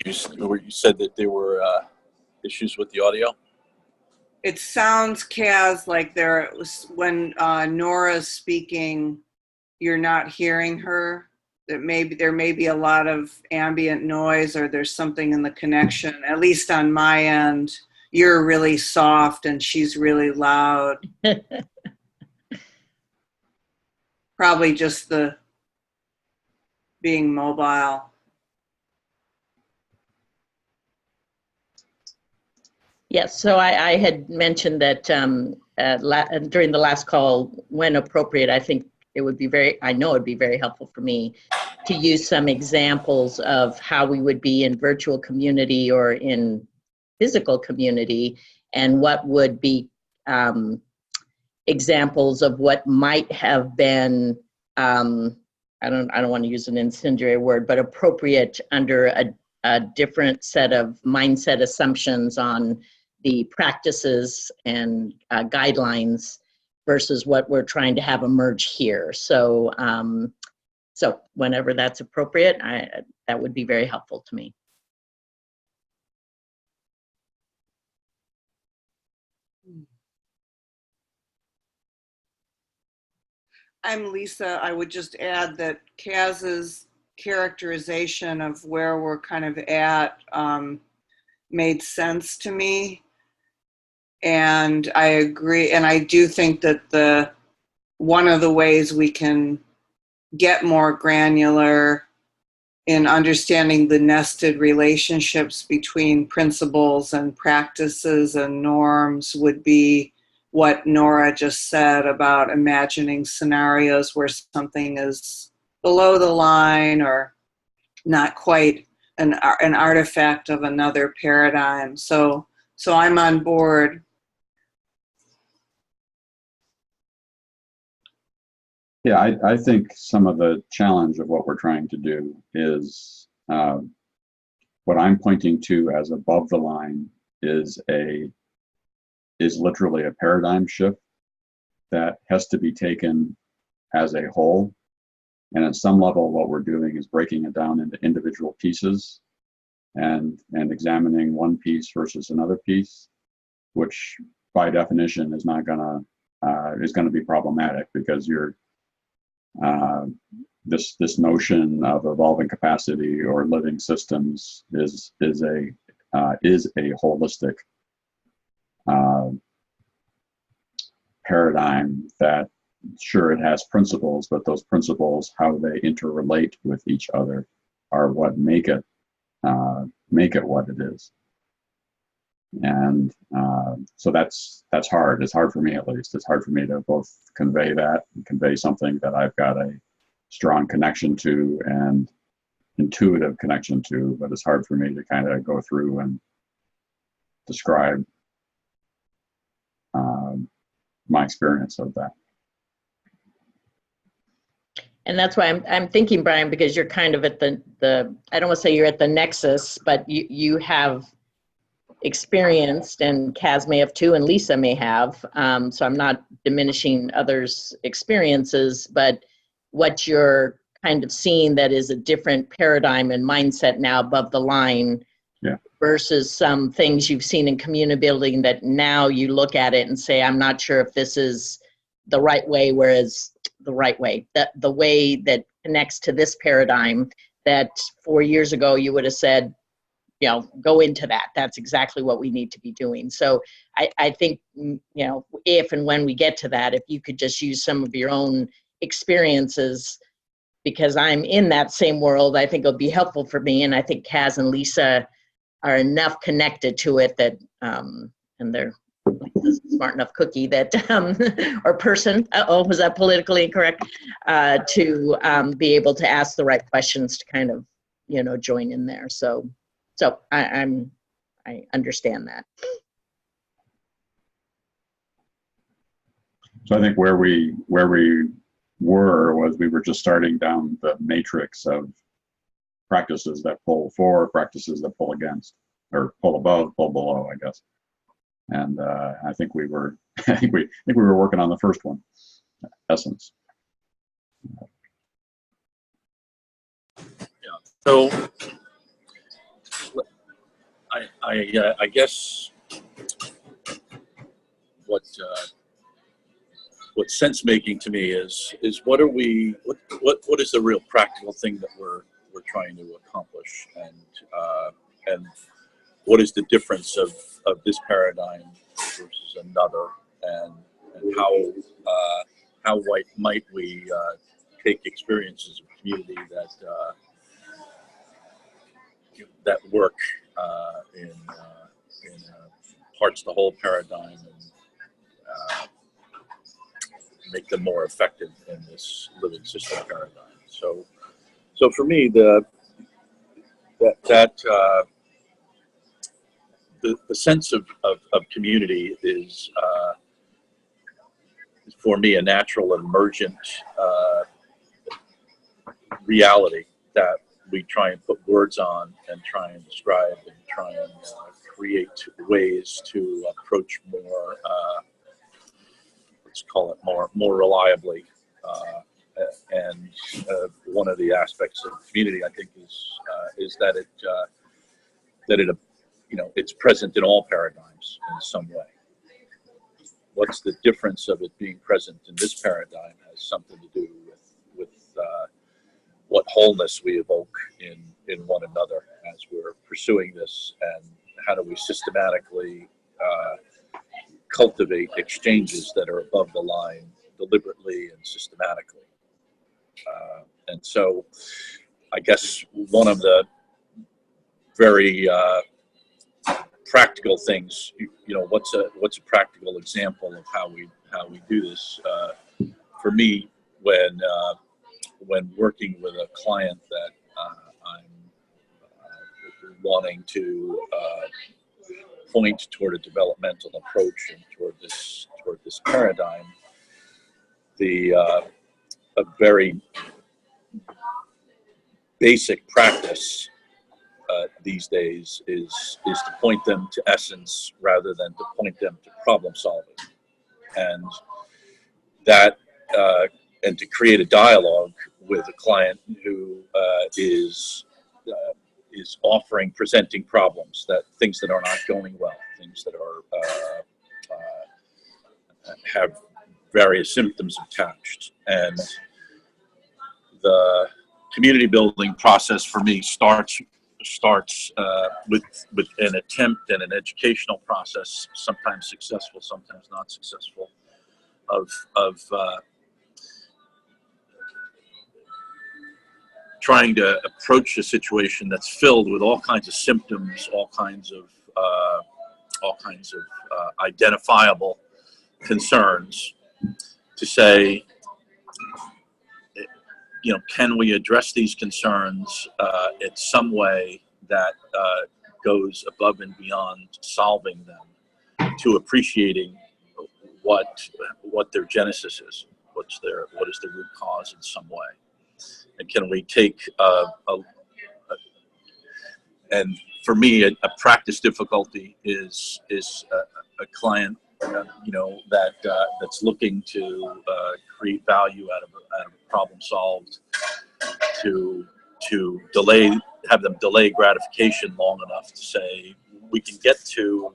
You said that there were issues with the audio. It sounds, Kaz, like when Nora's speaking, you're not hearing her. There may be a lot of ambient noise, or there's something in the connection. At least on my end, you're really soft and she's really loud. Probably just the being mobile. Yes, so I had mentioned that during the last call, when appropriate, I think it would be I know it'd be very helpful for me to use some examples of how we would be in virtual community or in physical community, and what would be examples of what might have been, I don't want to use an incendiary word, but appropriate under a different set of mindset assumptions on the practices and guidelines versus what we're trying to have emerge here. So, so whenever that's appropriate, that would be very helpful to me. I'm Lisa. I would just add that Kaz's characterization of where we're kind of at made sense to me. And I agree. And I do think that one of the ways we can get more granular in understanding the nested relationships between principles and practices and norms would be what Nora just said about imagining scenarios where something is below the line or not quite an artifact of another paradigm. So I'm on board. Yeah, I think some of the challenge of what we're trying to do is what I'm pointing to as above the line is literally a paradigm shift that has to be taken as a whole. And at some level, what we're doing is breaking it down into individual pieces and examining one piece versus another piece, which by definition is not gonna be problematic, because you're this notion of evolving capacity or living systems is a holistic paradigm that, sure, it has principles, but those principles, how they interrelate with each other, are what make it what it is. And so that's hard. It's hard for me, at least. It's hard for me to both convey that and convey something that I've got a strong connection to and intuitive connection to, but it's hard for me to kind of go through and describe my experience of that. And that's why I'm thinking, Brian, because you're kind of at the I don't want to say you're at the nexus, but you have experienced, and Kaz may have too, and Lisa may have, so I'm not diminishing others' experiences, but what you're kind of seeing that is a different paradigm and mindset now above the line, yeah, versus some things you've seen in community building that now you look at it and say, I'm not sure if this is the right way, whereas the right way, the way that connects to this paradigm that 4 years ago you would have said, you know, go into that. That's exactly what we need to be doing. So I think, you know, if and when we get to that, if you could just use some of your own experiences, because I'm in that same world, I think it'll be helpful for me. And I think Kaz and Lisa are enough connected to it that, and they're Lisa's a smart enough cookie that, or person, was that politically incorrect? To be able to ask the right questions to kind of, you know, join in there. So I understand that. So I think where we were was we were just starting down the matrix of practices that pull for, practices that pull against, or pull above, pull below, I guess. And I think we were working on the first one, essence. Yeah. So I guess what what's sense making to me is what is the real practical thing that we're trying to accomplish, and what is the difference of this paradigm versus another, and how might we take experiences of community that work in parts of the whole paradigm, and make them more effective in this living system paradigm. So for me, the sense of community is for me a natural and emergent reality that we try and put words on and try and describe and try and create ways to approach more, let's call it more reliably. And one of the aspects of community, I think, is that it's present in all paradigms in some way. What's the difference of it being present in this paradigm has something to do with what wholeness we evoke in one another as we're pursuing this, and how do we systematically cultivate exchanges that are above the line deliberately and systematically. And so I guess one of the very practical things, what's a practical example of how we do this? For me, when working with a client that I'm wanting to point toward a developmental approach and toward this paradigm, a very basic practice these days is to point them to essence rather than to point them to problem solving, and and to create a dialogue with a client who is presenting problems, things that are not going well, things that are have various symptoms attached. And the community building process for me starts with an attempt and an educational process, sometimes successful, sometimes not successful, of trying to approach a situation that's filled with all kinds of symptoms, all kinds of identifiable concerns, to say, can we address these concerns in some way that goes above and beyond solving them, to appreciating what their genesis is, what is the root cause in some way, and can we take and for me a practice difficulty is a client that's looking to create value out of a problem solved, to have them delay gratification long enough to say we can get to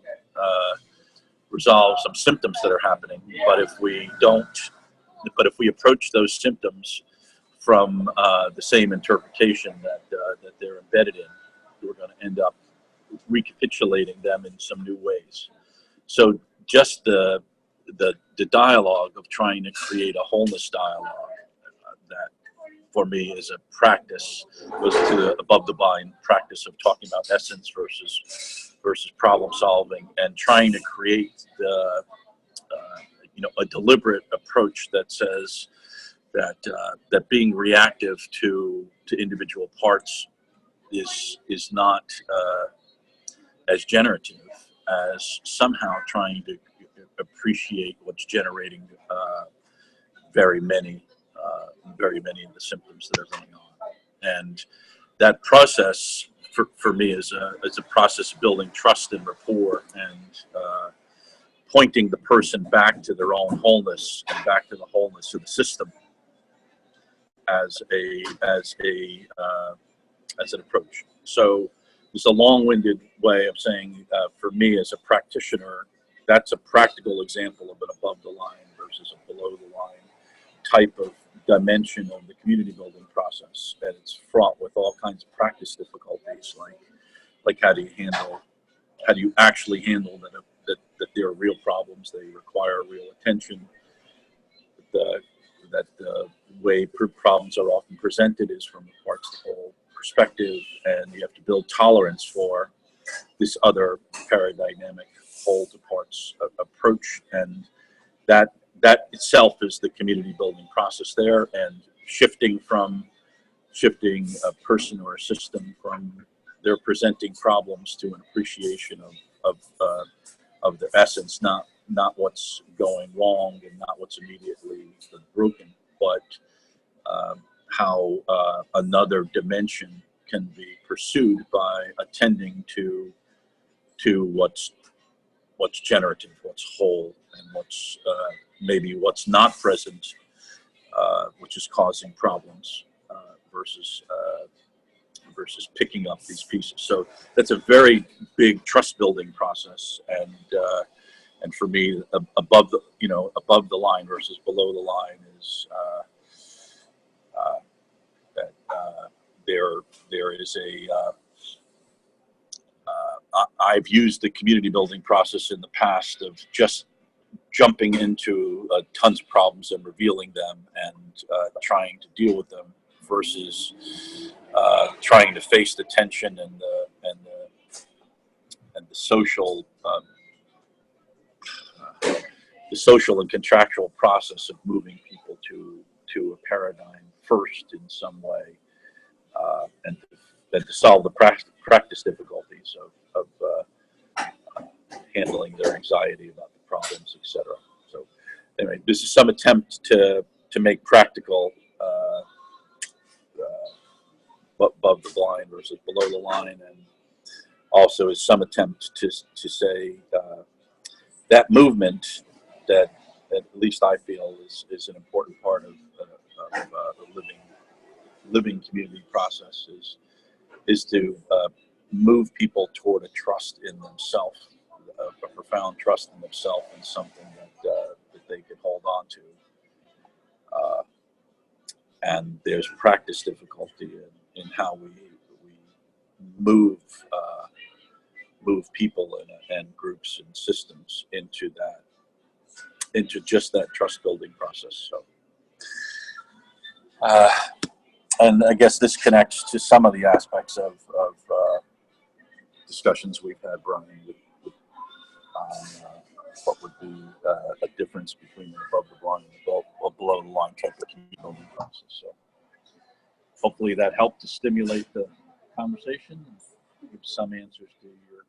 resolve some symptoms that are happening, but if we approach those symptoms from the same interpretation that they're embedded in, we're going to end up recapitulating them in some new ways. So just the dialogue of trying to create a wholeness dialogue, that for me is a practice, goes to the above the line practice of talking about essence versus problem solving, and trying to create a deliberate approach that says that being reactive to individual parts is not as generative as somehow trying to appreciate what's generating very many of the symptoms that are going on. And that process for me is a process of building trust and rapport, and pointing the person back to their own wholeness and back to the wholeness of the system as an approach. So it's a long-winded way of saying, for me as a practitioner, that's a practical example of an above the line versus a below the line type of dimension of the community building process. And it's fraught with all kinds of practice difficulties, like how do you actually handle that there are real problems, they require real attention, that the way problems are often presented is from a parts to whole perspective, and you have to build tolerance for this other paradigmatic whole to parts approach, and that itself is the community building process there, and shifting a person or a system from their presenting problems to an appreciation of their essence, not what's going wrong and not what's immediately broken, but how another dimension can be pursued by attending to what's generative, what's whole, and what's maybe what's not present, which is causing problems, versus picking up these pieces. So that's a very big trust building process, and for me, above the line versus below the line is that there is I've used the community building process in the past of just jumping into tons of problems and revealing them and trying to deal with them versus trying to face the tension and the social and contractual process of moving people to a paradigm first in some way, and to solve the practice difficulties of handling their anxiety about the problems, etc. So anyway, this is some attempt to make practical above the line versus below the line, and also is some attempt to say that movement that at least I feel is an important part of the living community process is to move people toward a trust in themselves, a profound trust in themselves, and something that they can hold on to. And there's practice difficulty in how we move people and groups and systems into just that trust building process. So, and I guess this connects to some of the aspects of discussions we've had, Brian, on what would be a difference between the above the line and below the line type of community building process. So hopefully that helped to stimulate the conversation and give some answers to your.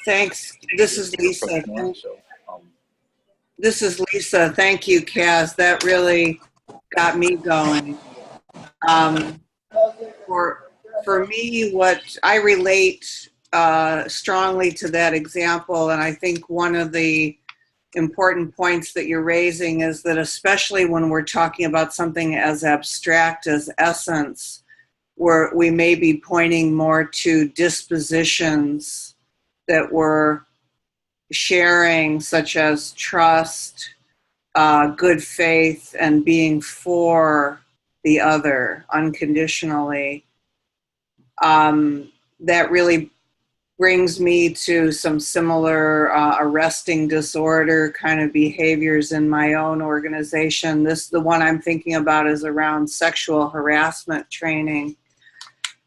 Thanks. This is Lisa. So, This is Lisa. Thank you, Kaz. That really got me going. For me, what I relate strongly to that example, and I think one of the important points that you're raising is that especially when we're talking about something as abstract as essence, where we may be pointing more to dispositions that we're sharing, such as trust, good faith, and being for the other unconditionally. That really brings me to some similar arresting disorder kind of behaviors in my own organization. The one I'm thinking about is around sexual harassment training.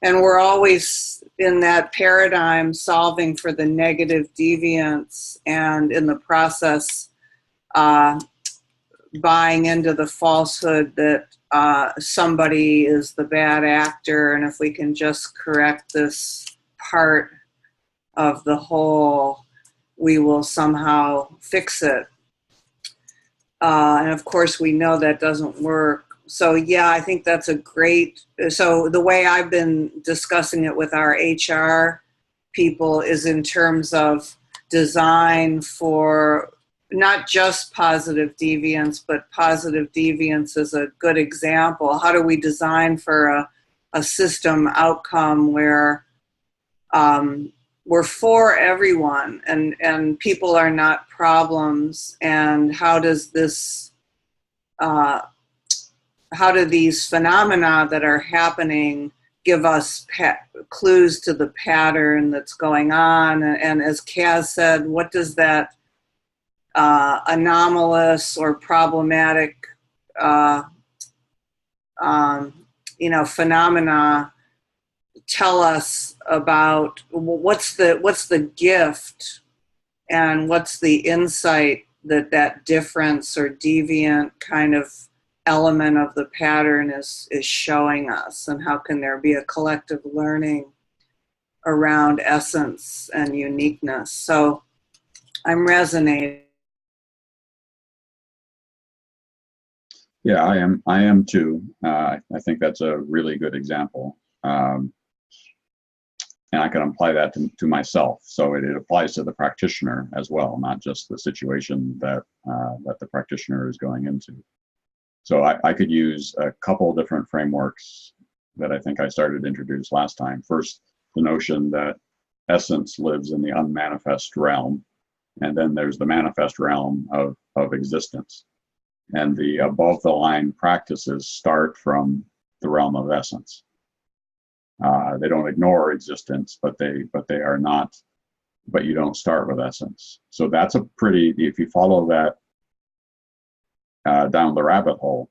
And we're always in that paradigm solving for the negative deviance, and in the process buying into the falsehood that somebody is the bad actor, and if we can just correct this part of the whole, we will somehow fix it. And of course, we know that doesn't work. So yeah, I think that's a great, so the way I've been discussing it with our HR people is in terms of design for not just positive deviance, but positive deviance is a good example. How do we design for a system outcome where we're for everyone and people are not problems. And how does this, how do these phenomena that are happening give us clues to the pattern that's going on? And as Kaz said, what does that anomalous or problematic phenomena tell us about? What's the gift and what's the insight that difference or deviant kind of element of the pattern is showing us, and how can there be a collective learning around essence and uniqueness? So I'm resonating. Yeah, I am too. I think that's a really good example. And I can apply that to myself. So it applies to the practitioner as well, not just the situation that the practitioner is going into. So I could use a couple different frameworks that I think I started to introduce last time. First, the notion that essence lives in the unmanifest realm, and then there's the manifest realm of existence. And the above the line practices start from the realm of essence. They don't ignore existence, but they are not, but you don't start with essence. So that's a pretty, if you follow that down the rabbit hole,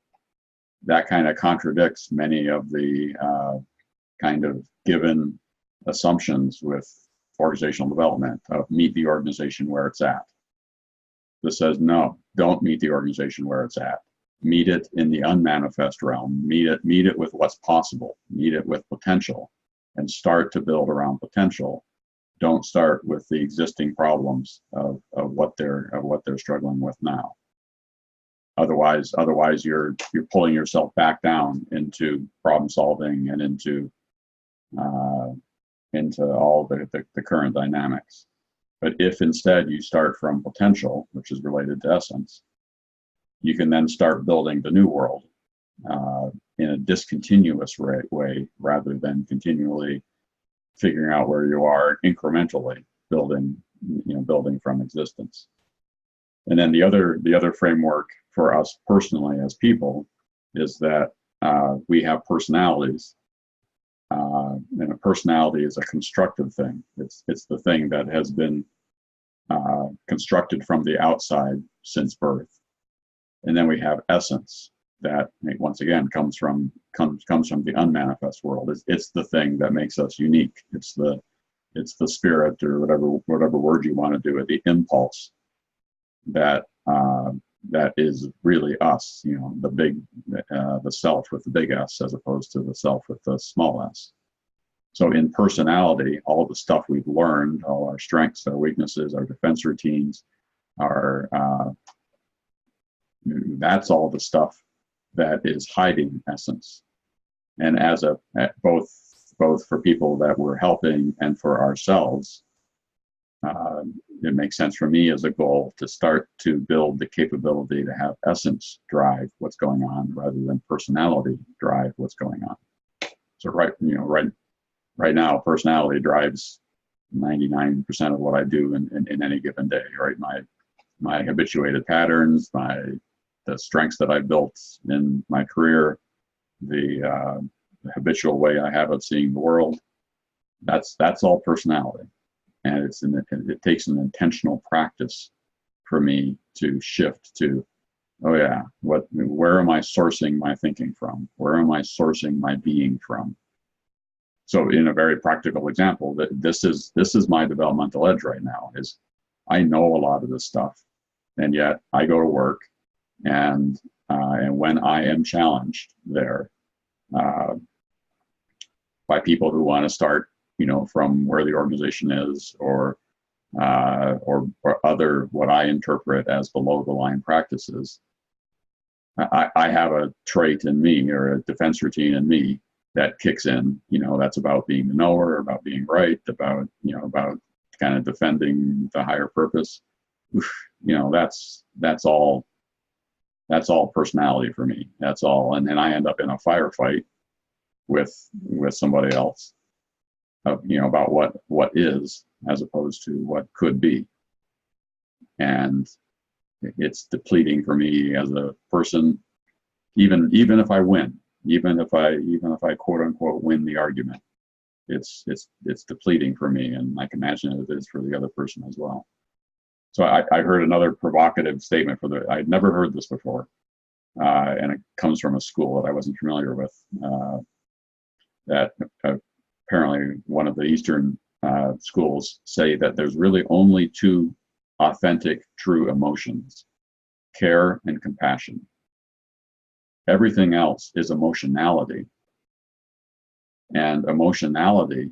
that kind of contradicts many of the kind of given assumptions with organizational development of meet the organization where it's at. This says, no, don't meet the organization where it's at. Meet it in the unmanifest realm. Meet it with what's possible. Meet it with potential, and start to build around potential. Don't start with the existing problems of what they're struggling with now. Otherwise you're pulling yourself back down into problem solving and into all the current dynamics. But if instead you start from potential, which is related to essence, you can then start building the new world in a discontinuous way rather than continually figuring out where you are incrementally building from existence. And then the other framework for us personally as people is that we have personalities, and a personality is a constructive thing. It's the thing that has been constructed from the outside since birth. And then we have essence that, once again, comes from the unmanifest world. It's the thing that makes us unique. It's the spirit, or whatever word you want to do it, the impulse that is really us. The self with the big S, as opposed to the self with the small s. So in personality, all the stuff we've learned, all our strengths, our weaknesses, our defense routines, that's all the stuff that is hiding essence. And as both for people that we're helping and for ourselves, it makes sense for me as a goal to start to build the capability to have essence drive what's going on rather than personality drive what's going on. So right now, personality drives 99% of what I do in any given day. Right, my habituated patterns, the strengths that I built in my career, the habitual way I have of seeing the world. That's all personality. And it takes an intentional practice for me to shift to, where am I sourcing my thinking from? Where am I sourcing my being from? So in a very practical example, this is my developmental edge right now, is I know a lot of this stuff, and yet I go to work, and when I am challenged there by people who want to start from where the organization is, or other what I interpret as below the line practices, I have a trait in me, or a defense routine in me, that kicks in. That's about being the knower, about being right, about kind of defending the higher purpose. That's all personality for me. That's all. And then I end up in a firefight with somebody else, about what is as opposed to what could be. And it's depleting for me as a person, even if I win, even if I quote unquote win the argument, it's depleting for me, and I can imagine it is for the other person as well. So I heard another provocative statement I'd never heard this before, and it comes from a school that I wasn't familiar with, that apparently one of the Eastern schools say that there's really only two authentic, true emotions: care and compassion. Everything else is emotionality, and emotionality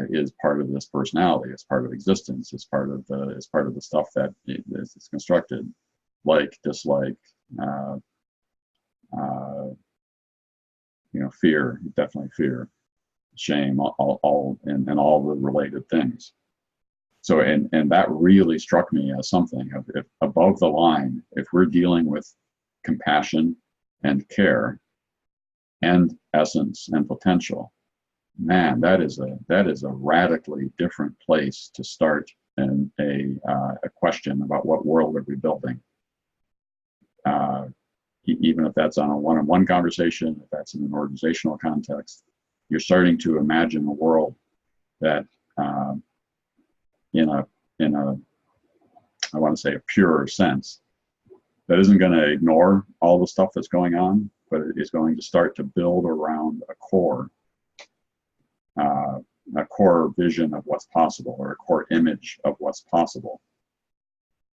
is part of this personality. It's part of existence. It's part of the stuff that is constructed, like, dislike, fear, definitely fear, shame, all and all the related things. So, and that really struck me as something of, if above the line, if we're dealing with compassion and care and essence and potential, man, that is a radically different place to start a question about what world are we building. Even if that's on a one-on-one conversation, if that's in an organizational context, you're starting to imagine a world that, in a I want to say a purer sense, that isn't going to ignore all the stuff that's going on, but it is going to start to build around a core vision of what's possible, or a core image of what's possible,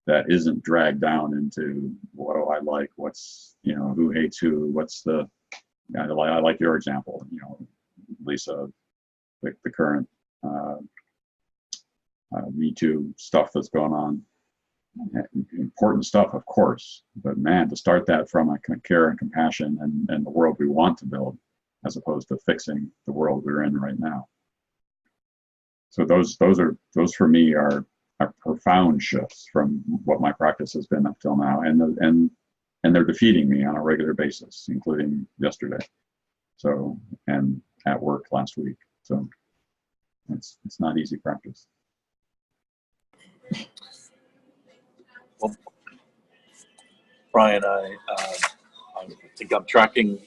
that isn't dragged down into what do I like, what's, who hates who, what's the, I like your example, Lisa, the current Me Too stuff that's going on. Important stuff, of course, but man, to start that from a care and compassion and the world we want to build, as opposed to fixing the world we're in right now. So those for me are profound shifts from what my practice has been up till now, and they're defeating me on a regular basis, including yesterday. So, and at work last week. So it's not easy practice. Well, Brian, I think I'm tracking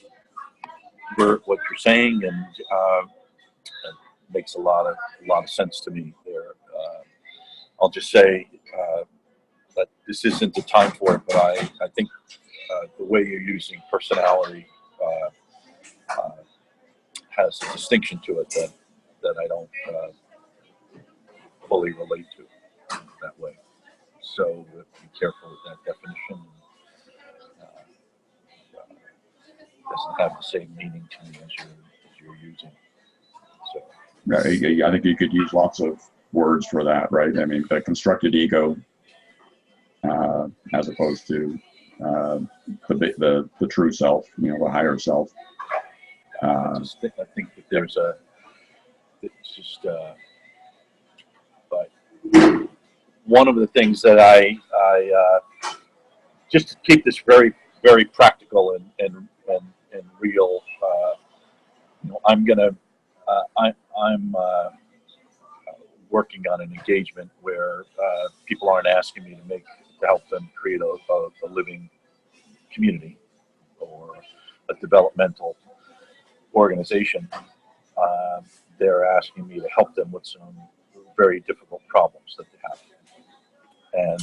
what you're saying, and it makes a lot of sense to me there. I'll just say that this isn't the time for it, but I think the way you're using personality has a distinction to it that I don't fully relate to that way. So be careful with that definition. Doesn't have the same meaning to me as you're using. So I think you could use lots of words for that, right? I mean, the constructed ego, as opposed to the true self, the higher self. I think that there's it's just, but one of the things that I just to keep this very, very practical and real, I'm working on an engagement where people aren't asking me to help them create a living community or a developmental organization. They're asking me to help them with some very difficult problems that they have. And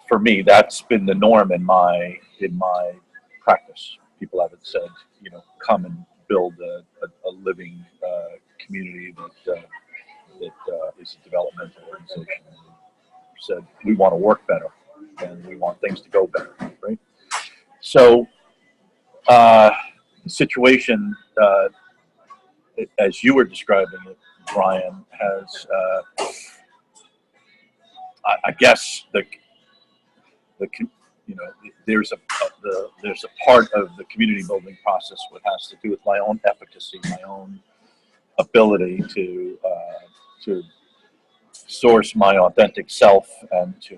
for me, that's been the norm in my practice. People haven't said, come and build a living community that is a developmental organization. Said we want to work better and we want things to go better, right? So the situation, as you were describing it, Brian, has I guess there's a part of the community building process what has to do with my own efficacy, my own ability to source my authentic self and to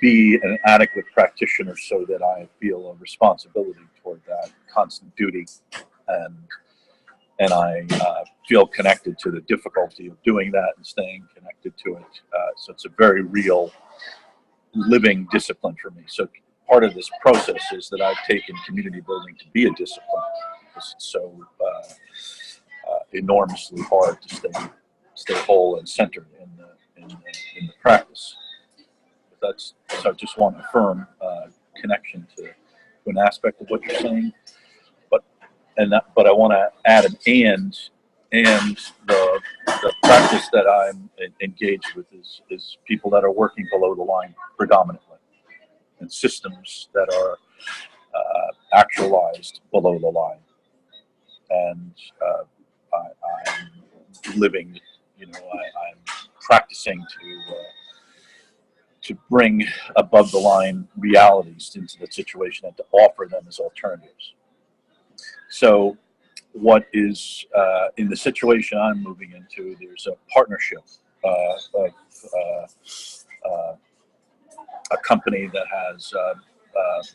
be an adequate practitioner so that I feel a responsibility toward that constant duty, and I feel connected to the difficulty of doing that and staying connected to it. So it's a very real living discipline for me. So part of this process is that I've taken community building to be a discipline because it's so enormously hard to stay whole and centered in the practice. But so I just want a firm connection to an aspect of what you're saying. But I want to add an and the practice that I'm engaged with is people that are working below the line predominantly, and systems that are actualized below the line. And I'm living, I'm practicing to bring above the line realities into the situation and to offer them as alternatives. So what is in the situation I'm moving into, there's a partnership of a company that has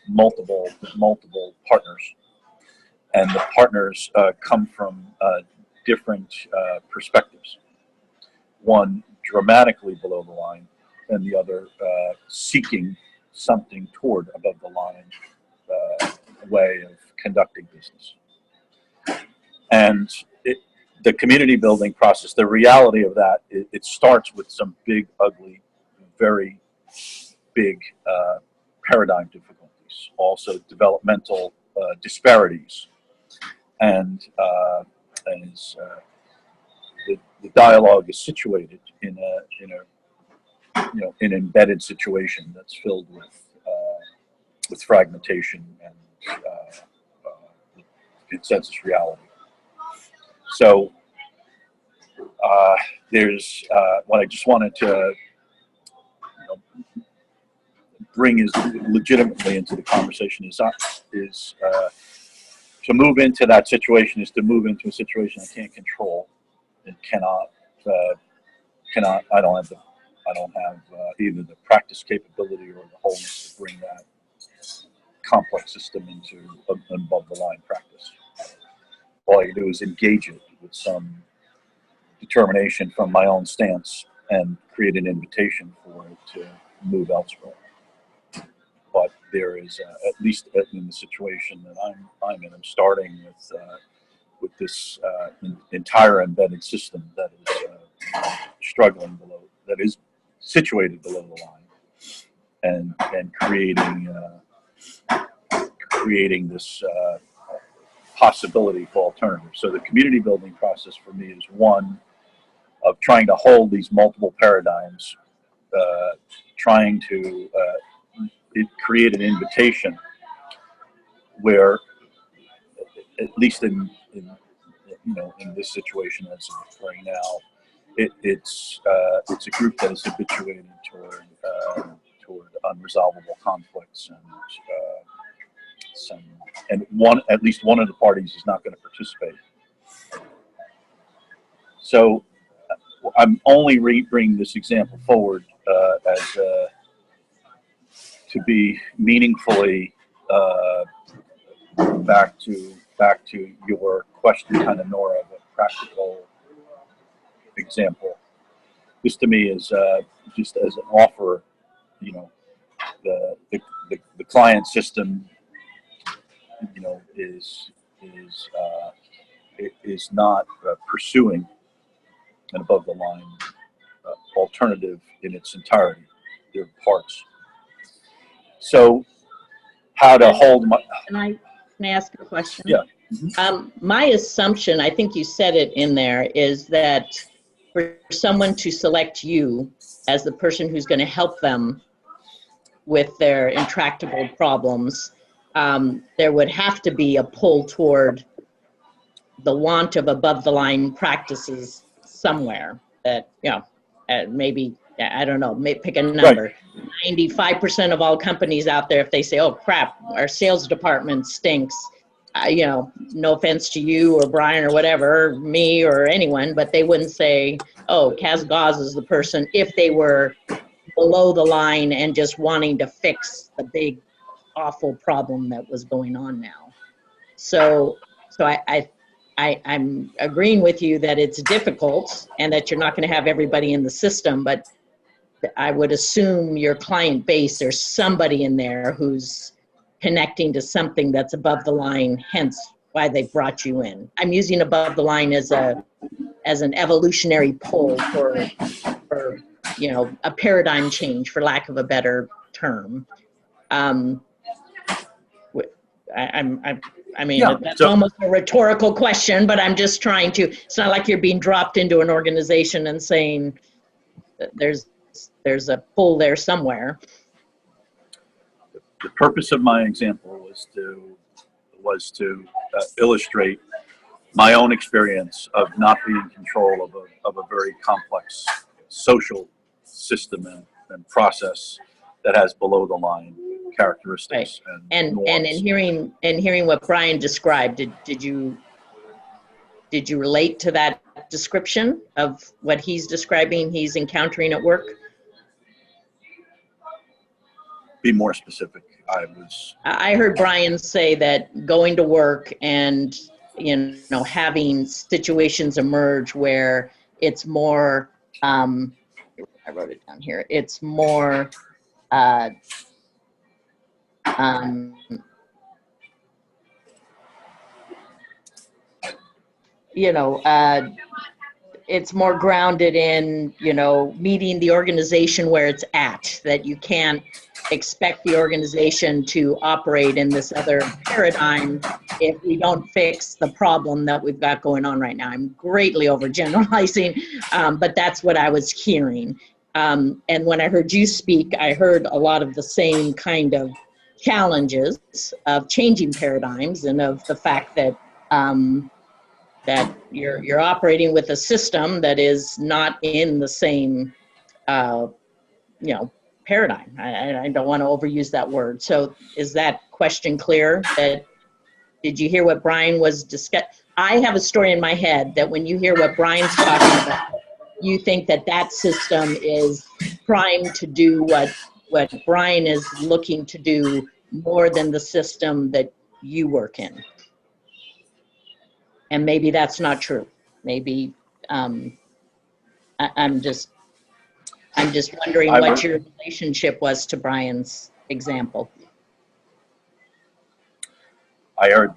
multiple partners, and the partners come from different perspectives. One dramatically below the line, and the other seeking something toward above the line way of conducting business. And the community building process, the reality of that, it starts with some big, ugly, very big paradigm difficulties, also developmental disparities, and the dialogue is situated in an embedded situation that's filled with fragmentation and consensus reality. So there's what I just wanted to bring is legitimately into the conversation is to move into that situation is to move into a situation I can't control and cannot I don't have either the practice capability or the wholeness to bring that complex system into an above the line practice. All I can do is engage it with some determination from my own stance and create an invitation for it to move elsewhere. But there is, at least in the situation that I'm in, I'm starting with this entire embedded system that is struggling below, that is situated below the line, and creating this possibility for alternatives. So the community building process for me is one of trying to hold these multiple paradigms, trying to create an invitation where, at least in this situation as of right now, it's a group that is habituated toward unresolvable conflicts, and at least one of the parties is not going to participate. So I'm only bringing this example forward as to be meaningfully back to your question, kind of, Nora, of a practical example. This to me is just as an offer. The client system, is not pursuing an above the line alternative in its entirety. There are parts. So, how to hold my? Can I ask a question? Yeah. My assumption, I think you said it in there, is that for someone to select you as the person who's going to help them with their intractable problems, there would have to be a pull toward the want of above the line practices somewhere that, maybe, I don't know, pick a number. Right. 95% of all companies out there, if they say, oh crap, our sales department stinks, no offense to you or Brian or whatever, me or anyone, but they wouldn't say, oh, Kaz Gause is the person, if they were below the line and just wanting to fix the big, awful problem that was going on now. So I'm agreeing with you that it's difficult and that you're not going to have everybody in the system, but I would assume your client base, there's somebody in there who's connecting to something that's above the line, hence why they brought you in. I'm using above the line as an evolutionary pull for you know, a paradigm change, for lack of a better term. I mean, Yeah, that's so- almost a rhetorical question, but I'm just trying to, it's not like you're being dropped into an organization and saying that there's a pull there somewhere. The purpose of my example was to illustrate my own experience of not being in control of a very complex social system and process that has below the line characteristics and And in hearing what Brian described, did you relate to that description of what he's describing he's encountering at work? Be more specific. I heard Brian say that going to work and, you know, having situations emerge where it's more, I wrote it down here, it's more, you know, it's more grounded in, you know, meeting the organization where it's at, that you can't expect the organization to operate in this other paradigm if we don't fix the problem that we've got going on right now. I'm greatly overgeneralizing, but that's what I was hearing. And when I heard you speak, I heard a lot of the same kind of challenges of changing paradigms and of the fact that that you're operating with a system that is not in the same, you know, paradigm. I don't want to overuse that word. So is that question clear? Did you hear what Brian was discussing? I have a story in my head that when you hear what Brian's talking about, you think that system is primed to do what Brian is looking to do more than the system that you work in. And maybe that's not true. Maybe I'm just wondering what your relationship was to Brian's example. I heard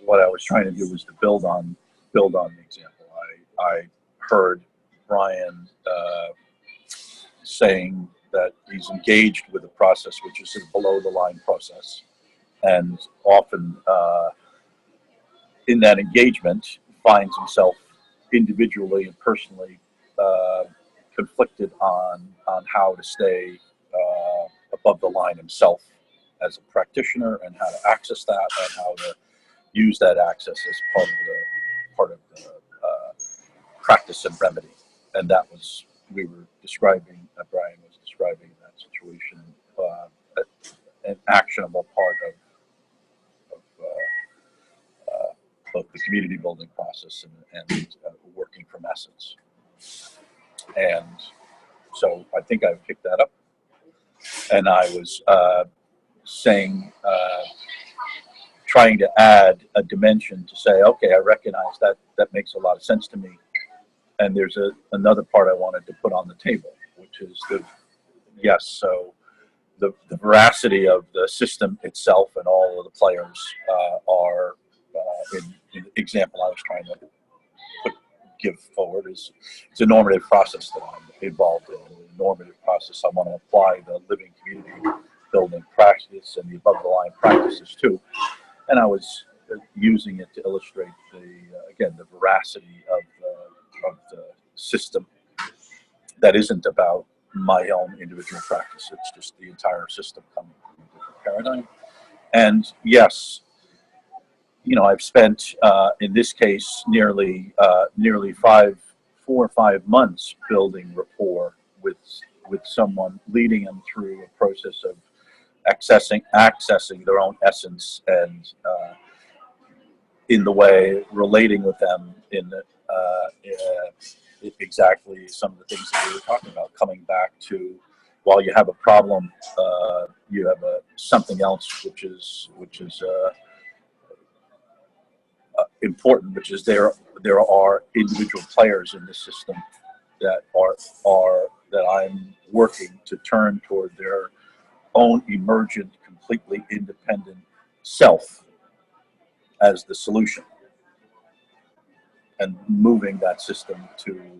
what I was trying to do was to build on the example. I heard Brian saying that he's engaged with a process which is a below the line process, and often in that engagement finds himself individually and personally conflicted on how to stay above the line himself as a practitioner, and how to access that, and how to use that access as part of the practice and remedy. And that was, we were describing, Brian was describing that situation, an actionable part of both the community building process and working from essence. And so I think I've picked that up. And I was saying, trying to add a dimension to say, okay, I recognize that makes a lot of sense to me. And there's another part I wanted to put on the table, which is so the veracity of the system itself and all of the players are, in the example I was trying to give forward, it's a normative process that I'm involved in. A normative process, I want to apply the living community building practice and the above the line practices too. And I was using it to illustrate the veracity of the system that isn't about my own individual practice. It's just the entire system coming from a different paradigm. And yes, you know, I've spent in this case nearly 4 or 5 months building rapport with someone, leading them through a process of accessing their own essence, and in the way relating with them in exactly some of the things that we were talking about, coming back to, while you have a problem, you have something else which is important, which is there are individual players in this system that are that I'm working to turn toward their own emergent, completely independent self as the solution, and moving that system to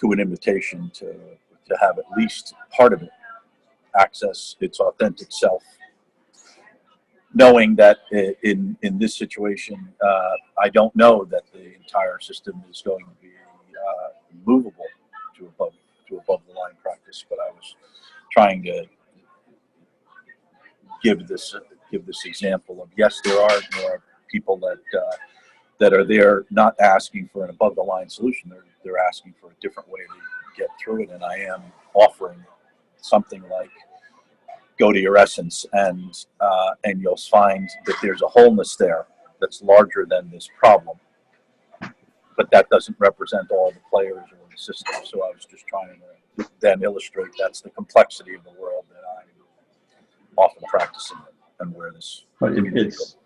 an invitation to have at least part of it access its authentic self, knowing that in this situation, I don't know that the entire system is going to be movable to above the line practice. But I was trying to give this example of, yes, there are people that are there not asking for an above the line solution. They're asking for a different way to get through it, and I am offering something like, go to your essence, and you'll find that there's a wholeness there that's larger than this problem. But that doesn't represent all the players or the system. So I was just trying to then illustrate that's the complexity of the world that I'm often practicing and where this. But it's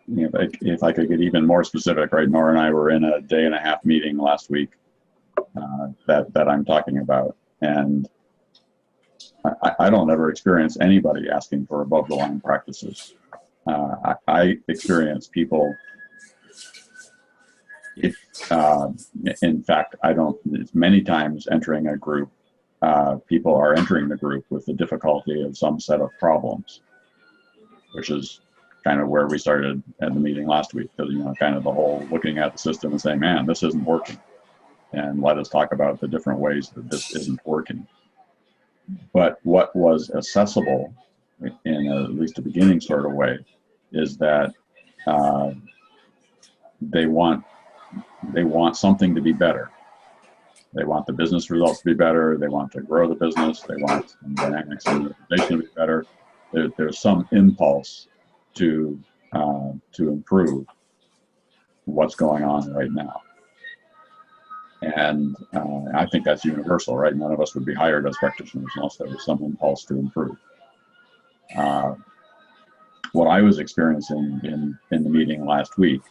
you know, if I could get even more specific, right? Nora and I were in a 1.5-day meeting last week that I'm talking about, and I don't ever experience anybody asking for above the line practices. I experience people, in fact, I don't, many times entering a group, people are entering the group with the difficulty of some set of problems, which is kind of where we started at the meeting last week, because, you know, kind of the whole looking at the system and saying, man, this isn't working. And let us talk about the different ways that this isn't working. But what was accessible in at least a beginning sort of way is that they want something to be better. They want the business results to be better. They want to grow the business. They want the dynamics of the organization to be better. There's some impulse to improve what's going on right now. And I think that's universal, right? None of us would be hired as practitioners unless there was some impulse to improve. What I was experiencing in the meeting last week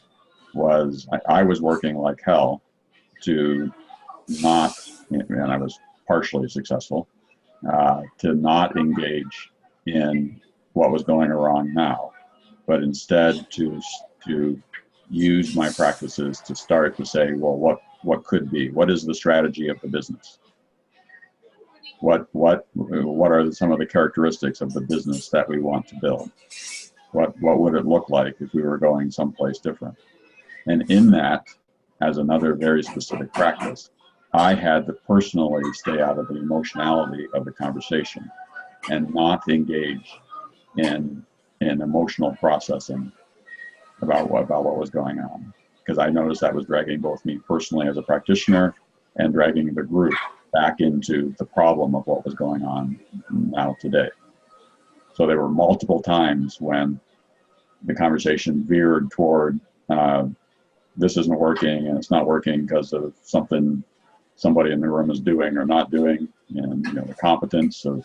was I was working like hell to not, and I was partially successful, to not engage in what was going wrong now, but instead to use my practices to start to say, well, what could be? What is the strategy of the business? What are some of the characteristics of the business that we want to build? What would it look like if we were going someplace different? And in that, as another very specific practice, I had to personally stay out of the emotionality of the conversation and not engage in emotional processing about what was going on, because I noticed that was dragging both me personally as a practitioner and dragging the group back into the problem of what was going on now today. So there were multiple times when the conversation veered toward this isn't working, and it's not working because of something somebody in the room is doing or not doing, and the competence of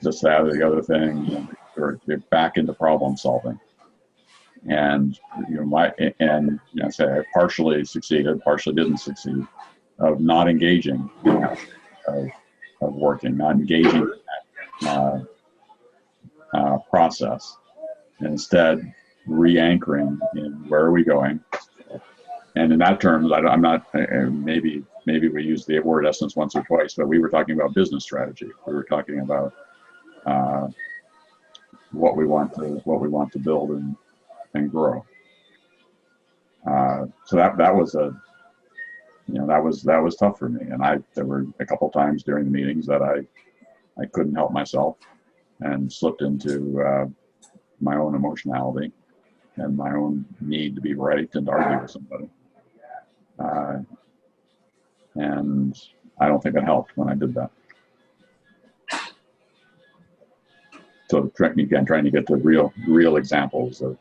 this, that, or the other thing. They're back into problem solving. And say I partially succeeded, partially didn't succeed, of not engaging of working, not engaging in that process, and instead re-anchoring in where are we going. And in that terms, I'm not, maybe we used the word essence once or twice, but we were talking about business strategy. We were talking about what we want to build and grow. So that was that was tough for me. And there were a couple times during the meetings that I couldn't help myself and slipped into my own emotionality and my own need to be right and to argue with somebody. And I don't think it helped when I did that. So trying to get to real examples of,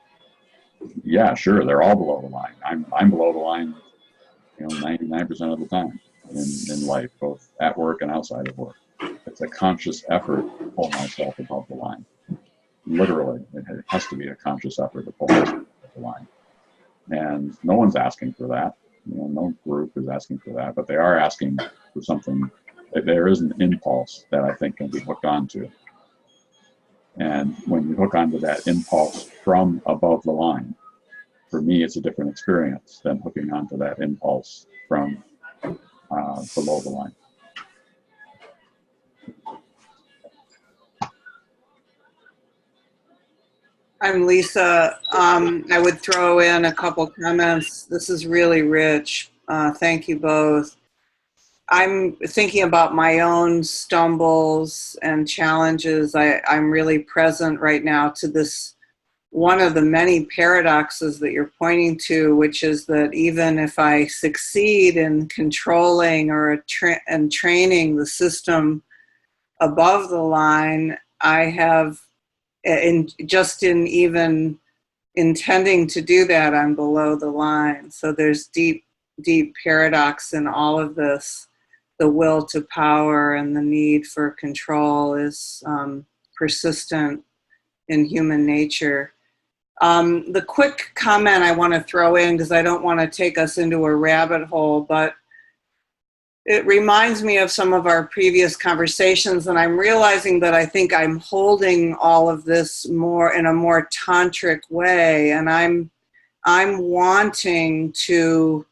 yeah, sure, they're all below the line. I'm below the line 99% of the time in life, both at work and outside of work. It's a conscious effort to pull myself above the line. Literally, it has to be a conscious effort to pull myself above the line. And no one's asking for that. No group is asking for that, but they are asking for something. There is an impulse that I think can be hooked onto. And when you hook onto that impulse from above the line, for me, it's a different experience than hooking onto that impulse from below the line. I'm Lisa. I would throw in a couple comments. This is really rich. Thank you both. I'm thinking about my own stumbles and challenges. I'm really present right now to this, one of the many paradoxes that you're pointing to, which is that even if I succeed in controlling or and training the system above the line, I have, in even intending to do that, I'm below the line. So there's deep paradox in all of this. The will to power and the need for control is persistent in human nature. The quick comment I want to throw in, because I don't want to take us into a rabbit hole, but it reminds me of some of our previous conversations, and I'm realizing that I think I'm holding all of this more in a more tantric way, and I'm wanting to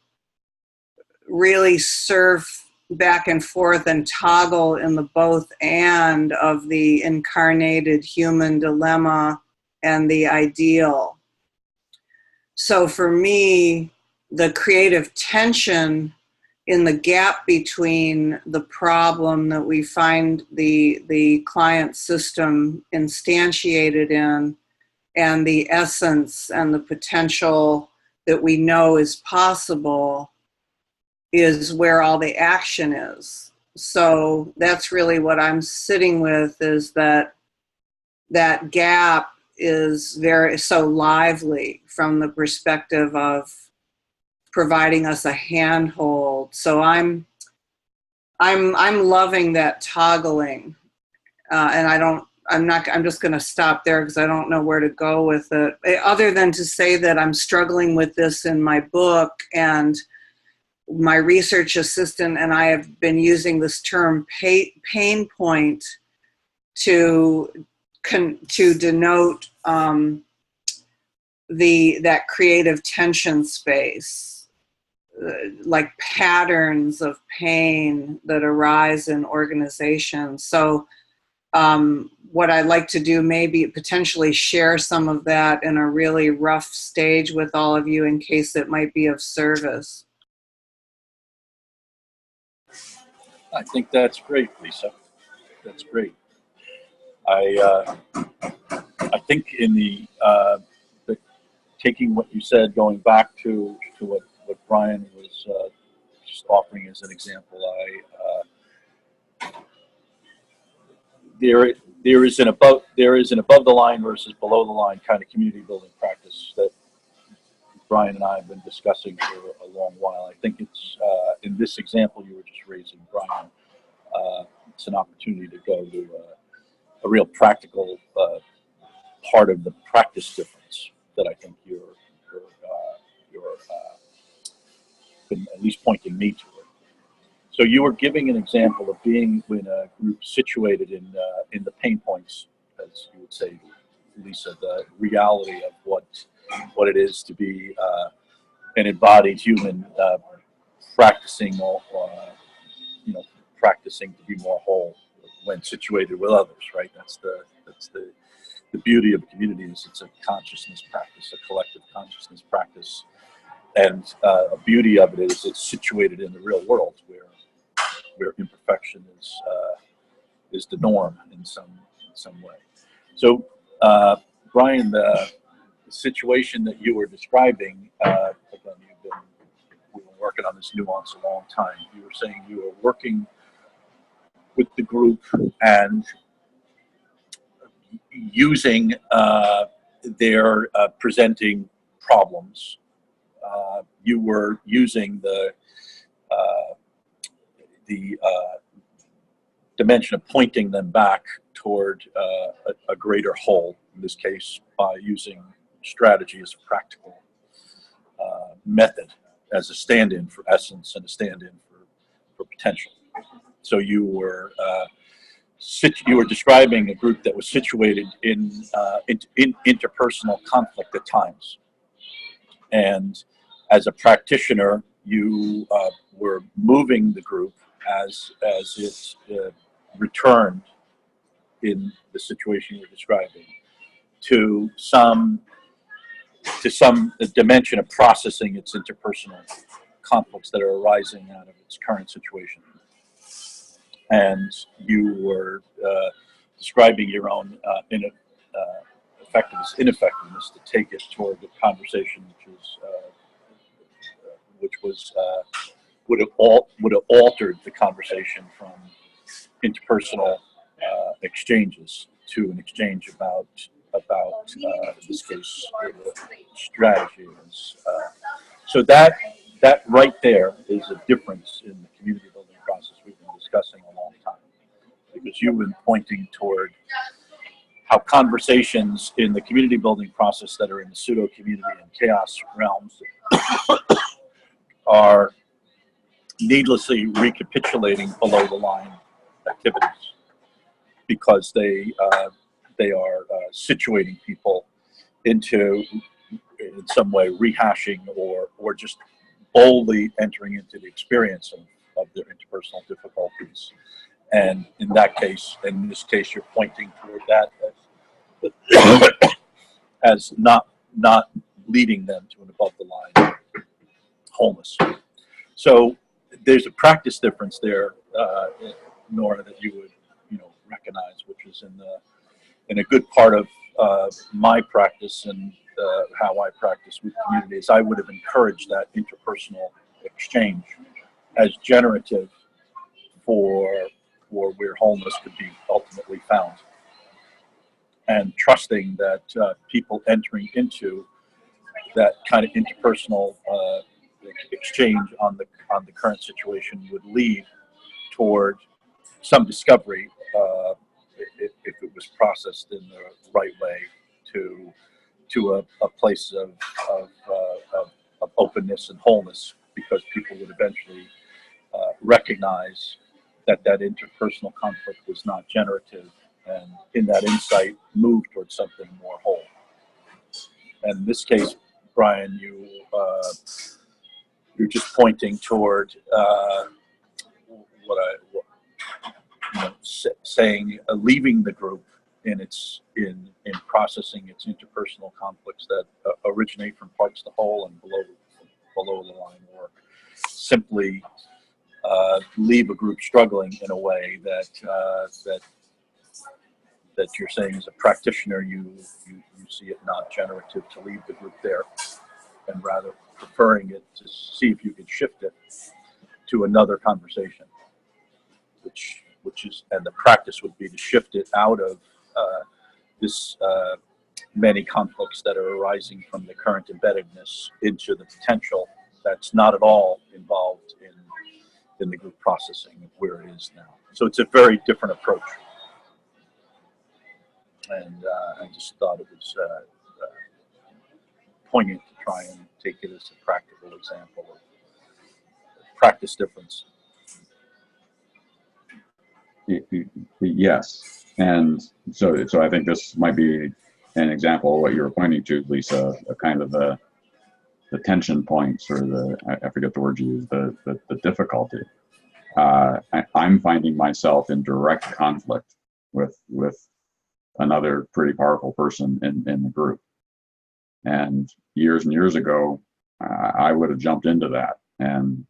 really surf back and forth and toggle in the both and of the incarnated human dilemma and the ideal. So for me, the creative tension in the gap between the problem that we find the client system instantiated in and the essence and the potential that we know is possible is where all the action is. So that's really what I'm sitting with, is that gap is so lively from the perspective of providing us a handhold. So I'm loving that toggling, and I'm just going to stop there because I don't know where to go with it, other than to say that I'm struggling with this in my book, and my research assistant and I have been using this term pain point to denote that creative tension space, like patterns of pain that arise in organizations. So what I'd like to do, maybe potentially share some of that in a really rough stage with all of you in case it might be of service. I think that's great, Lisa. That's great. I think in the taking what you said, going back to what Brian was just offering as an example, there is an above the line versus below the line kind of community building practice that Brian and I have been discussing for a long while. I think it's in this example you were just raising, Brian. It's an opportunity to go to a real practical part of the practice difference that I think you're been at least pointing me to it. So you were giving an example of being in a group situated in the pain points, as you would say, Lisa, the reality of what it is to be an embodied human practicing to be more whole when situated with others, right? That's the beauty of communities. It's a consciousness practice, a collective consciousness practice. And a beauty of it is it's situated in the real world where imperfection is the norm in some way. So, Brian, the situation that you were describing, again, we've been working on this nuance a long time. You were saying you were working with the group and using their presenting problems you were using the dimension of pointing them back toward a greater whole, in this case by using strategy as a practical method, as a stand-in for essence and a stand-in for potential. So you were describing a group that was situated in interpersonal conflict at times, and as a practitioner, you were moving the group as it returned in the situation you're describing to some dimension of processing its interpersonal conflicts that are arising out of its current situation. And you were describing your own ineffectiveness to take it toward the conversation, would have altered the conversation from interpersonal exchanges to an exchange about in this case strategy. So that right there is a difference in the community building process we've been discussing a long time, because you've been pointing toward how conversations in the community building process that are in the pseudo community and chaos realms are needlessly recapitulating below the line activities, because they are situating people into, in some way, rehashing or just boldly entering into the experience of their interpersonal difficulties. And in this case, you're pointing toward that as not leading them to an above the line wholeness. So there's a practice difference there, Nora, that you would recognize, which is in a good part of my practice and how I practice with communities. I would have encouraged that interpersonal exchange as generative for where wholeness could be ultimately found, and trusting that people entering into that kind of interpersonal exchange on the current situation would lead toward some discovery, if it was processed in the right way, to a place of openness and wholeness, because people would eventually recognize that interpersonal conflict was not generative, and in that insight move towards something more whole. And in this case, Brian, you're just pointing toward saying leaving the group in processing its interpersonal conflicts that originate from parts of the whole and below the line, or simply leave a group struggling in a way that you're saying as a practitioner you see it not generative to leave the group there, and rather preferring it to see if you could shift it to another conversation, which is, and the practice would be to shift it out of this many conflicts that are arising from the current embeddedness into the potential that's not at all involved in the group processing of where it is now. So it's a very different approach, and I just thought it was poignant to try and take it as a practical example of practice difference. Yes, and so I think this might be an example of what you were pointing to, Lisa, a kind of the tension points, or I forget the word you used, the difficulty. I'm finding myself in direct conflict with another pretty powerful person in the group, and years ago, I would have jumped into that and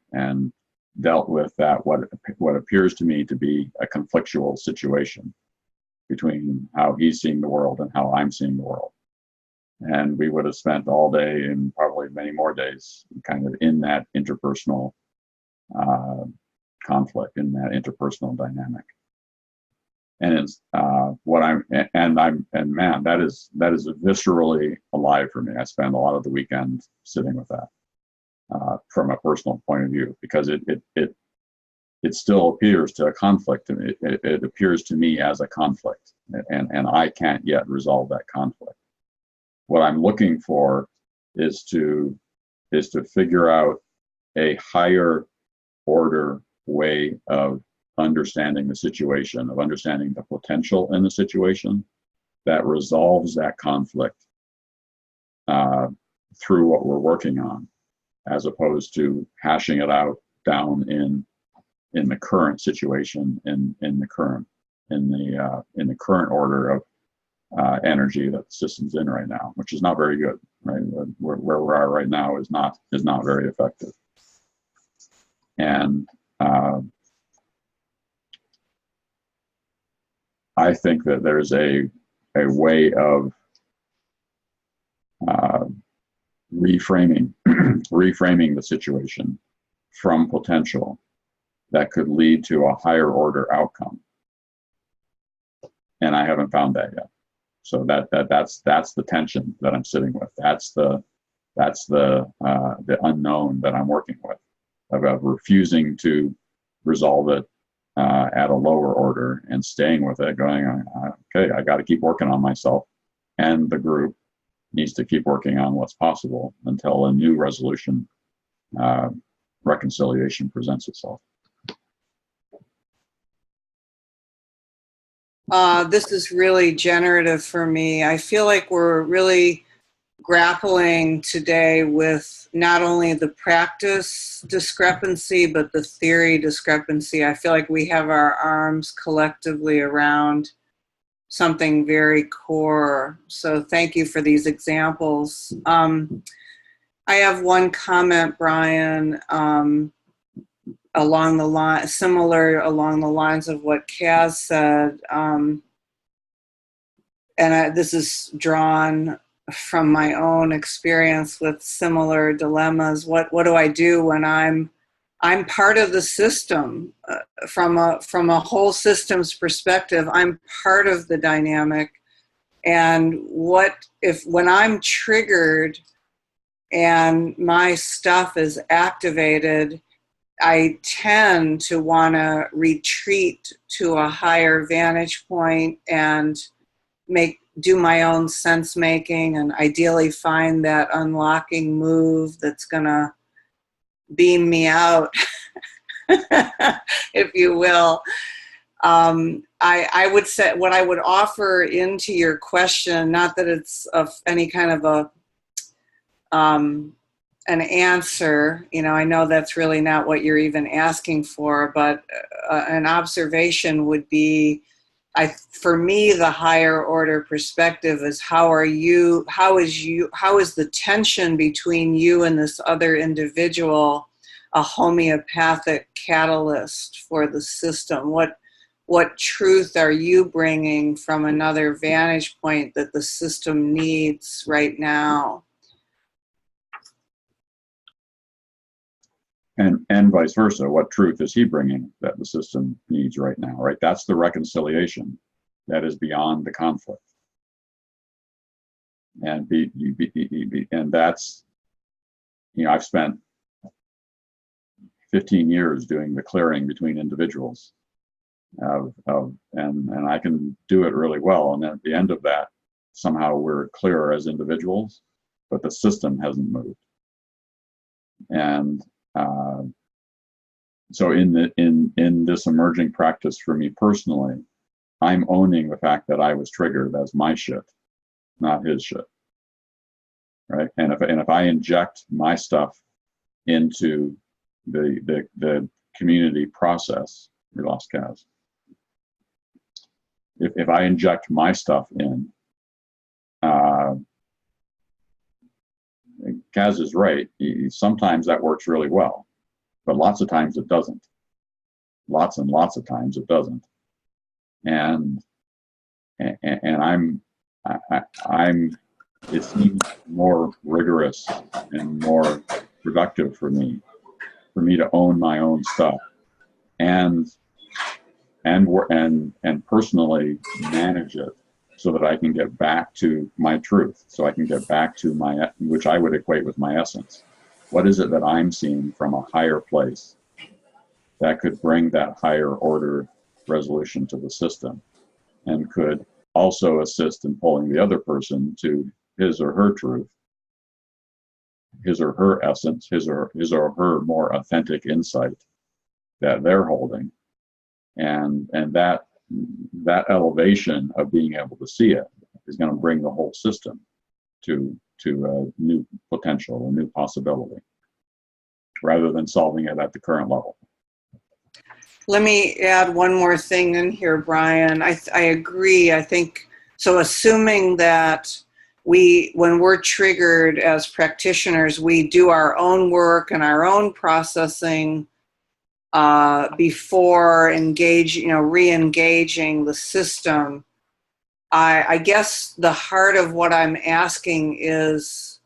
dealt with that, what appears to me to be a conflictual situation between how he's seeing the world and how I'm seeing the world. And we would have spent all day, and probably many more days, kind of in that interpersonal conflict, in that interpersonal dynamic. And it's man, that is viscerally alive for me. I spend a lot of the weekend sitting with that. from a personal point of view, because it still appears to a conflict. It appears to me as a conflict, and I can't yet resolve that conflict. What I'm looking for is to figure out a higher order way of understanding the situation, of understanding the potential in the situation, that resolves that conflict through what we're working on, as opposed to hashing it out down in the current situation, in the current order of energy that the system's in right now, which is not very good. Right, where we are right now is not very effective. And I think that there's a way of reframing the situation from potential that could lead to a higher order outcome. And I haven't found that yet. So that's the tension that I'm sitting with. That's the unknown that I'm working with, about refusing to resolve it at a lower order and staying with it, going, okay, I got to keep working on myself, and the group needs to keep working on what's possible until a new resolution, reconciliation presents itself. This is really generative for me. I feel like we're really grappling today with not only the practice discrepancy, but the theory discrepancy. I feel like we have our arms collectively around something very core. So thank you for these examples. I have one comment, Brian, along the lines of what Kaz said, this is drawn from my own experience with similar dilemmas. What do I do when I'm part of the system, from a whole systems perspective? I'm part of the dynamic, and what if when I'm triggered and my stuff is activated, I tend to want to retreat to a higher vantage point and do my own sense making, and ideally find that unlocking move that's going to beam me out, if you will. I would say what I would offer into your question, not that it's of any kind of an answer, I know that's really not what you're even asking for, but an observation would be, for me, the higher order perspective is how is the tension between you and this other individual a homeopathic catalyst for the system? What truth are you bringing from another vantage point that the system needs right now? And vice versa. What truth is he bringing that the system needs right now, right? That's the reconciliation that is beyond the conflict. And and that's, I've spent 15 years doing the clearing between individuals, and I can do it really well. And then at the end of that, somehow we're clearer as individuals, but the system hasn't moved. And so in this emerging practice for me personally, I'm owning the fact that I was triggered as my shit, not his shit, right? And if I inject my stuff into the community process, we lost Kaz. If I inject my stuff in, Kaz is right. Sometimes that works really well, but lots of times it doesn't. Lots and lots of times it doesn't. And it seems more rigorous and more productive for me to own my own stuff and personally manage it, so that I can get back to my truth, so I can get back to which I would equate with my essence, What is it that I'm seeing from a higher place that could bring that higher order resolution to the system and could also assist in pulling the other person to his or her truth, his or her essence, his or her more authentic insight that they're holding. And that elevation of being able to see it is going to bring the whole system to a new potential, a new possibility, rather than solving it at the current level. Let me add one more thing in here, Brian. I agree. I think, so assuming that when we're triggered as practitioners, we do our own work and our own processing before re-engaging the system. I guess the heart of what I'm asking is,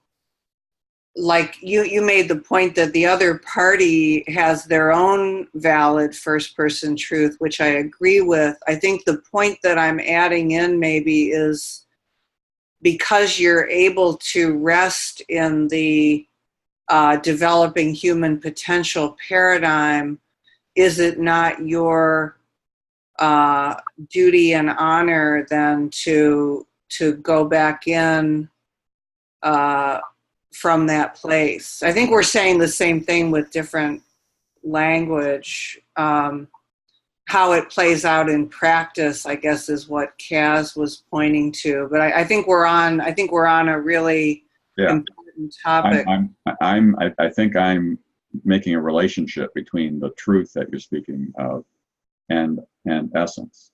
like you made the point that the other party has their own valid first person truth, which I agree with. I think the point that I'm adding in maybe is, because you're able to rest in the developing human potential paradigm, is it not your duty and honor then to go back in from that place? I think we're saying the same thing with different language. How it plays out in practice, I guess, is what Kaz was pointing to. But I think we're on a really important topic. I think I'm making a relationship between the truth that you're speaking of and essence,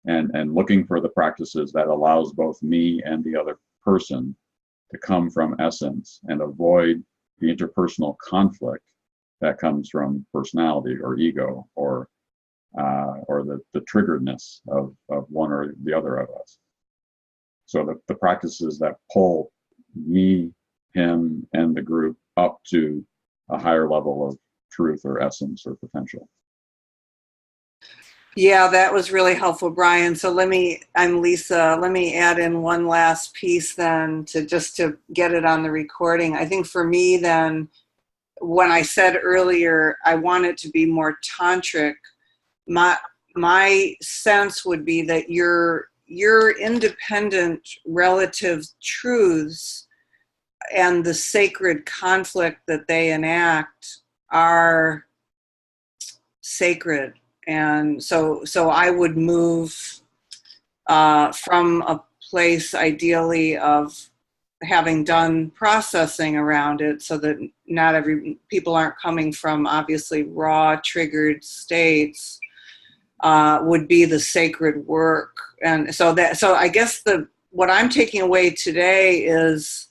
and looking for the practices that allows both me and the other person to come from essence and avoid the interpersonal conflict that comes from personality or ego or the triggeredness of one or the other of us. So the practices that pull me, him, and the group up to a higher level of truth or essence or potential. Yeah, that was really helpful, Brian. So I'm Lisa. Let me add in one last piece then to get it on the recording. I think for me then, when I said earlier, I want it to be more tantric, my sense would be that your independent relative truths and the sacred conflict that they enact are sacred. And so I would move from a place ideally of having done processing around it, so that not people aren't coming from obviously raw triggered states, would be the sacred work. And so I guess what I'm taking away today is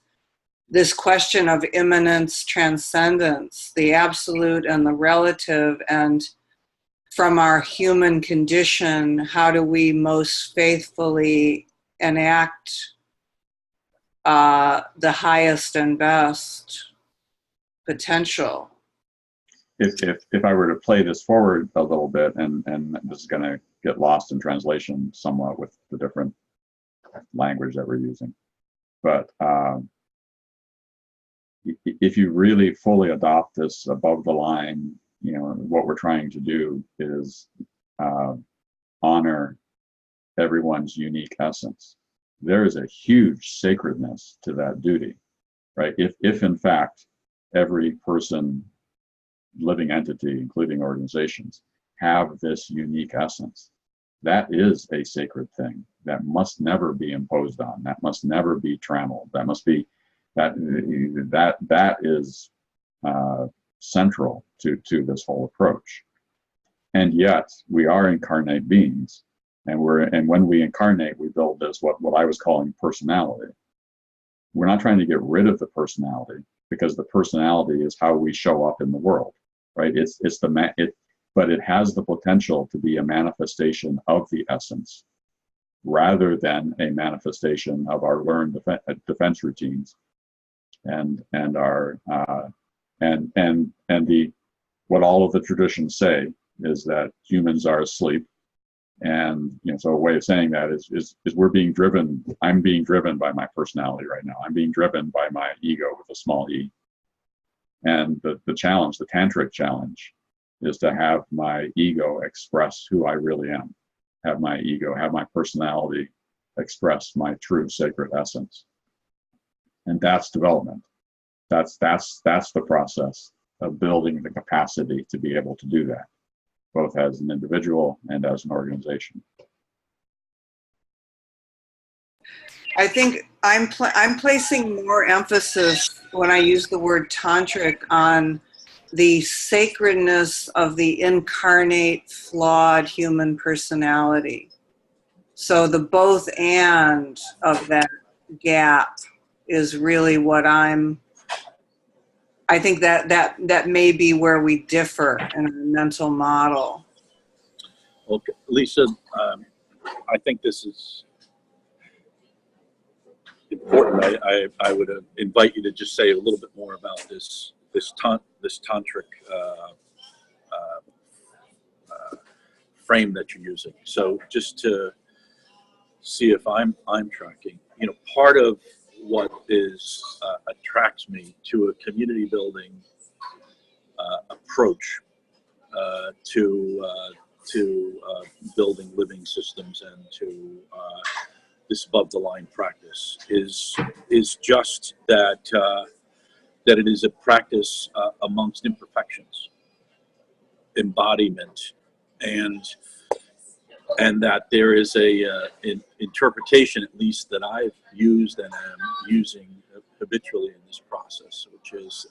this question of immanence, transcendence, the absolute and the relative, and from our human condition, how do we most faithfully enact the highest and best potential? If I were to play this forward a little bit, and this is going to get lost in translation somewhat with the different language that we're using, but if you really fully adopt this above the line, what we're trying to do is honor everyone's unique essence. There is a huge sacredness to that duty, right? If in fact every person, living entity, including organizations, have this unique essence, that is a sacred thing that must never be imposed on, that must never be trammeled, that must be that is central to this whole approach. And yet we are incarnate beings, and when we incarnate, we build this what I was calling personality. We're not trying to get rid of the personality, because the personality is how we show up in the world, right? But it has the potential to be a manifestation of the essence, rather than a manifestation of our learned defense routines and our what all of the traditions say is that humans are asleep. And so a way of saying that is we're being driven. I'm being driven by my personality right now. I'm being driven by my ego with a small e. And the challenge, the tantric challenge, is to have my ego express who I really am, have my ego, have my personality express my true sacred essence. And that's development. That's the process of building the capacity to be able to do that, both as an individual and as an organization. I think I'm placing more emphasis when I use the word tantric on the sacredness of the incarnate, flawed human personality. So the both and of that gap is really what I think that may be where we differ in our mental model. Okay, Lisa, I think this is important. I would invite you to just say a little bit more about this tantric frame that you're using. So just to see if I'm tracking. You know, part of what attracts me to a community building approach to building living systems and to this above the line practice is just that it is a practice amongst imperfections, embodiment, and that there is an interpretation, at least that I've used and am using habitually in this process, which is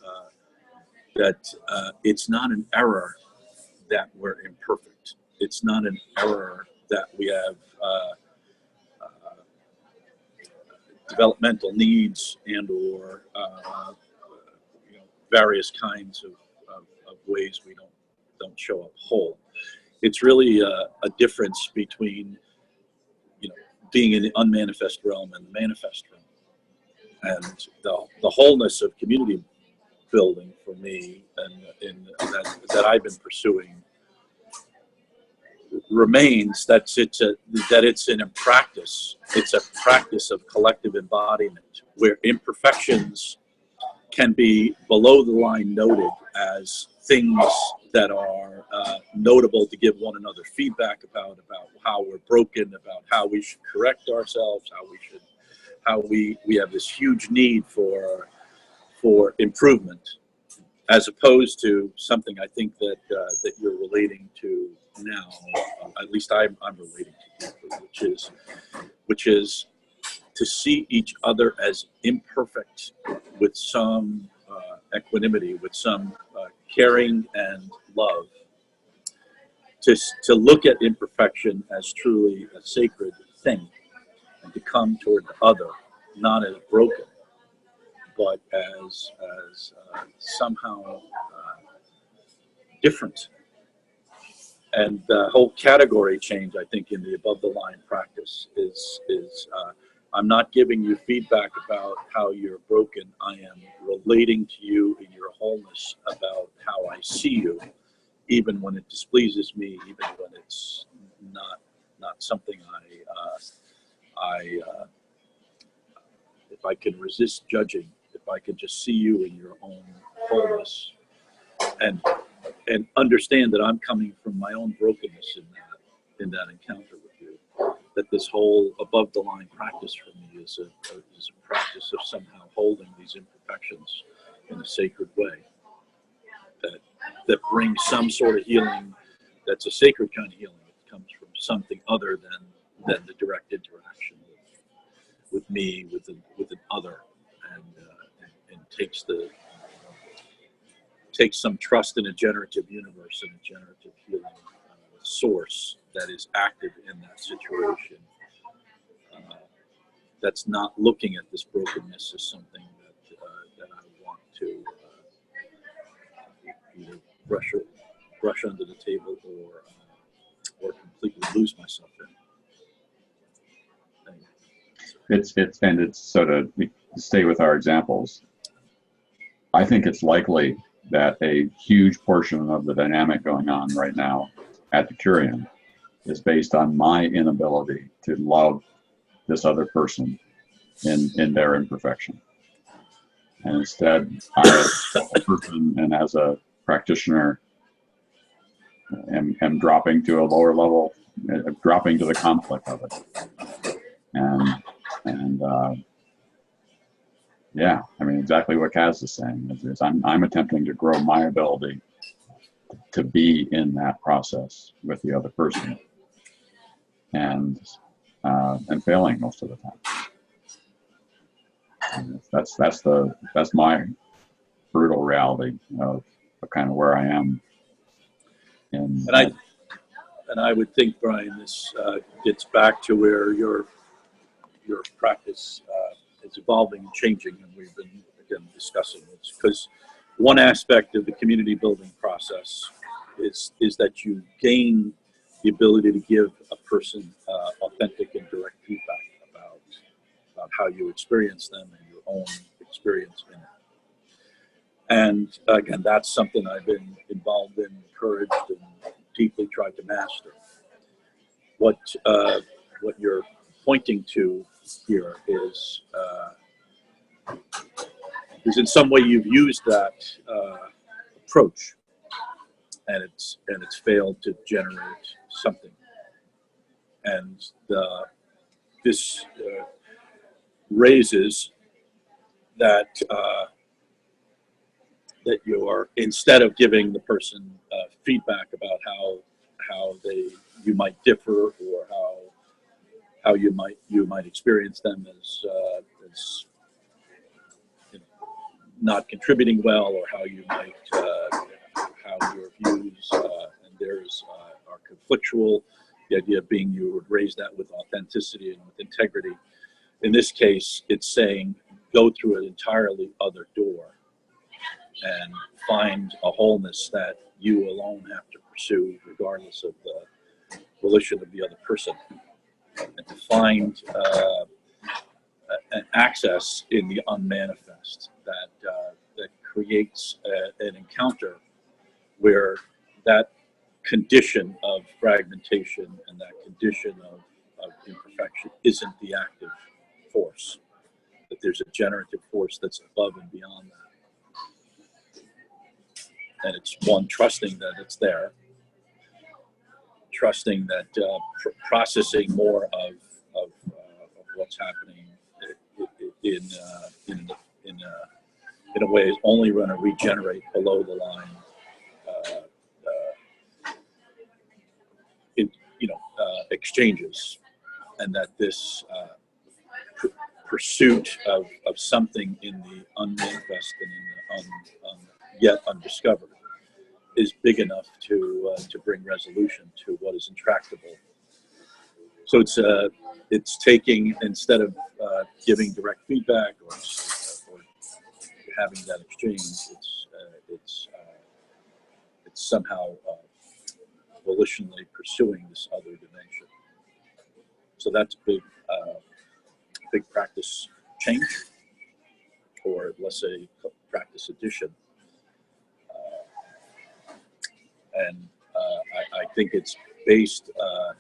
that it's not an error that we're imperfect. It's not an error that we have developmental needs and or various kinds of ways we don't show up whole. It's really a difference between being in the unmanifest realm and the manifest realm, and the wholeness of community building for me and that I've been pursuing remains that it's in a practice. It's a practice of collective embodiment where imperfections can be below the line noted as things that are notable to give one another feedback about how we're broken, about how we should correct ourselves, how we have this huge need for improvement, as opposed to something I think that you're relating to now, at least I'm relating to deeply, which is to see each other as imperfect with some equanimity, with some caring and love, to look at imperfection as truly a sacred thing, and to come toward the other not as broken, but as somehow different. And the whole category change, I think, in the above the line practice is I'm not giving you feedback about how you're broken. I am relating to you in your wholeness about how I see you, even when it displeases me, even when it's not something if I can resist judging, if I can just see you in your own wholeness and understand that I'm coming from my own brokenness in that encounter with you, that this whole above the line practice for me is a practice of somehow holding these imperfections in a sacred way that brings some sort of healing that's a sacred kind of healing. It comes from something other than the direct interaction with me, with an other, and takes some trust in a generative universe and a generative healing source that is active in that situation. That's not looking at this brokenness as something that I want to either brush under the table or completely lose myself in. Anyway. It's so to stay with our examples. I think it's likely that a huge portion of the dynamic going on right now at the Curium is based on my inability to love this other person in their imperfection. And instead, I, as a person and as a practitioner, am dropping to a lower level, dropping to the conflict of it. And yeah, I mean, exactly what Kaz is saying is I'm attempting to grow my ability to be in that process with the other person, and failing most of the time. And that's my brutal reality of kind of where I am. And I would think, Brian, this gets back to where your practice is evolving and changing, and we've been again discussing this, because one aspect of the community building process is that you gain the ability to give a person authentic and direct feedback about how you experience them and your own experience in it. And again, that's something I've been involved in, encouraged, and deeply tried to master. What you're pointing to here is in some way you've used that approach, and it's failed to generate something. And this raises that that you're, instead of giving the person feedback about how you might differ, or how you might experience them as you know, not contributing well, or how you might how your views and theirs are conflictual. The idea being you would raise that with authenticity and with integrity. In this case, it's saying go through an entirely other door and find a wholeness that you alone have to pursue, regardless of the volition of the other person, and to find an access in the unmanifest that creates an encounter where that condition of fragmentation and that condition of imperfection isn't the active force, that there's a generative force that's above and beyond that. And it's one, trusting that it's there, trusting that processing more of what's happening in a way is only going to regenerate below the line exchanges, and that this pursuit of something in the unmanifest and in the yet undiscovered is big enough to bring resolution to what is intractable. So it's taking, instead of giving direct feedback or having that exchange, it's somehow volitionally pursuing this other dimension. So that's a big practice change, or let's say practice addition. And I think it's based, I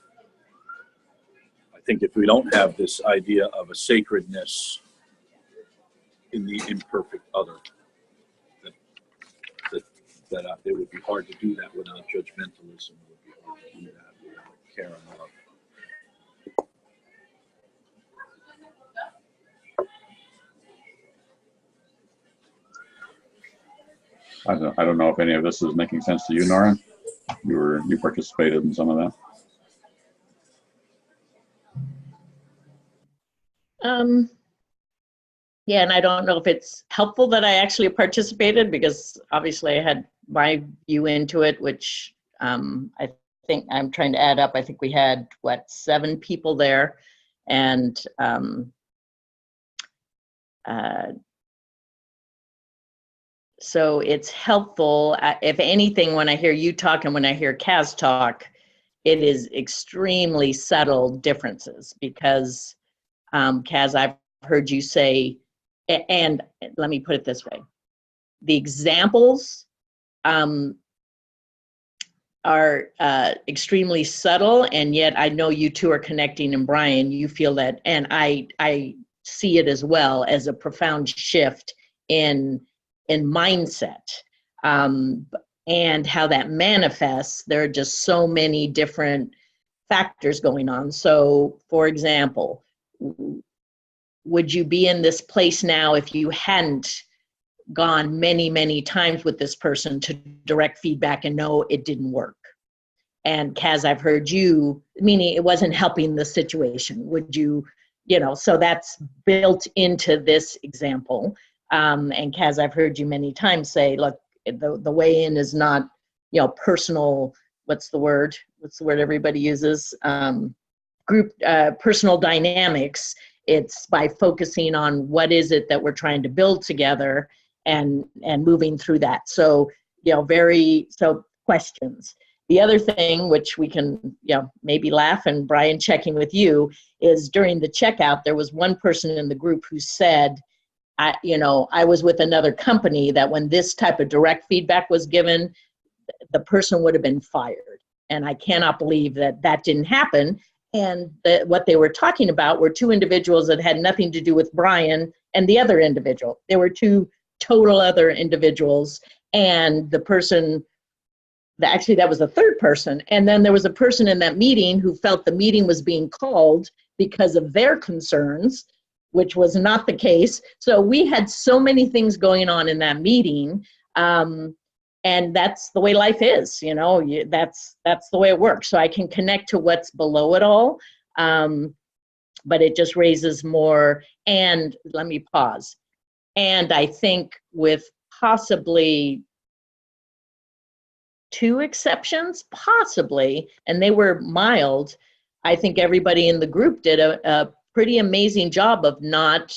think if we don't have this idea of a sacredness in the imperfect other, that it would be hard to do that without judgmentalism. It would be hard to do that without care and love. I don't know if any of this is making sense to you, Nora. You participated in some of that. Yeah, and I don't know if it's helpful that I actually participated, because obviously I had my view into it, which I think I'm trying to add up. I think we had, 7 people there, and so it's helpful. If anything, when I hear you talk and when I hear Kaz talk, it is extremely subtle differences, because Kaz, I've heard you say, and let me put it this way, the examples are extremely subtle, and yet I know you two are connecting, and Brian, you feel that, and I see it as well as a profound shift in mindset, and how that manifests. There are just so many different factors going on. So, for example, would you be in this place now if you hadn't gone many, many times with this person to direct feedback and know it didn't work? And Kaz, I've heard you, meaning it wasn't helping the situation. Would you, so that's built into this example. And Kaz, I've heard you many times say, look, the way in is not, personal, what's the word everybody uses? Group, personal dynamics. It's by focusing on what is it that we're trying to build together and moving through that. So, so questions. The other thing, which we can, maybe laugh, and Brian, checking with you, is during the checkout, there was one person in the group who said, I was with another company that when this type of direct feedback was given, the person would have been fired. And I cannot believe that didn't happen. And what they were talking about were two individuals that had nothing to do with Brian and the other individual. There were two total other individuals, and the person, actually that was a third person. And then there was a person in that meeting who felt the meeting was being called because of their concerns, which was not the case. So we had so many things going on in that meeting. And that's the way life is, that's the way it works. So I can connect to what's below it all. But it just raises more. And let me pause. And I think with possibly two exceptions, possibly, and they were mild, I think everybody in the group did a pretty amazing job of not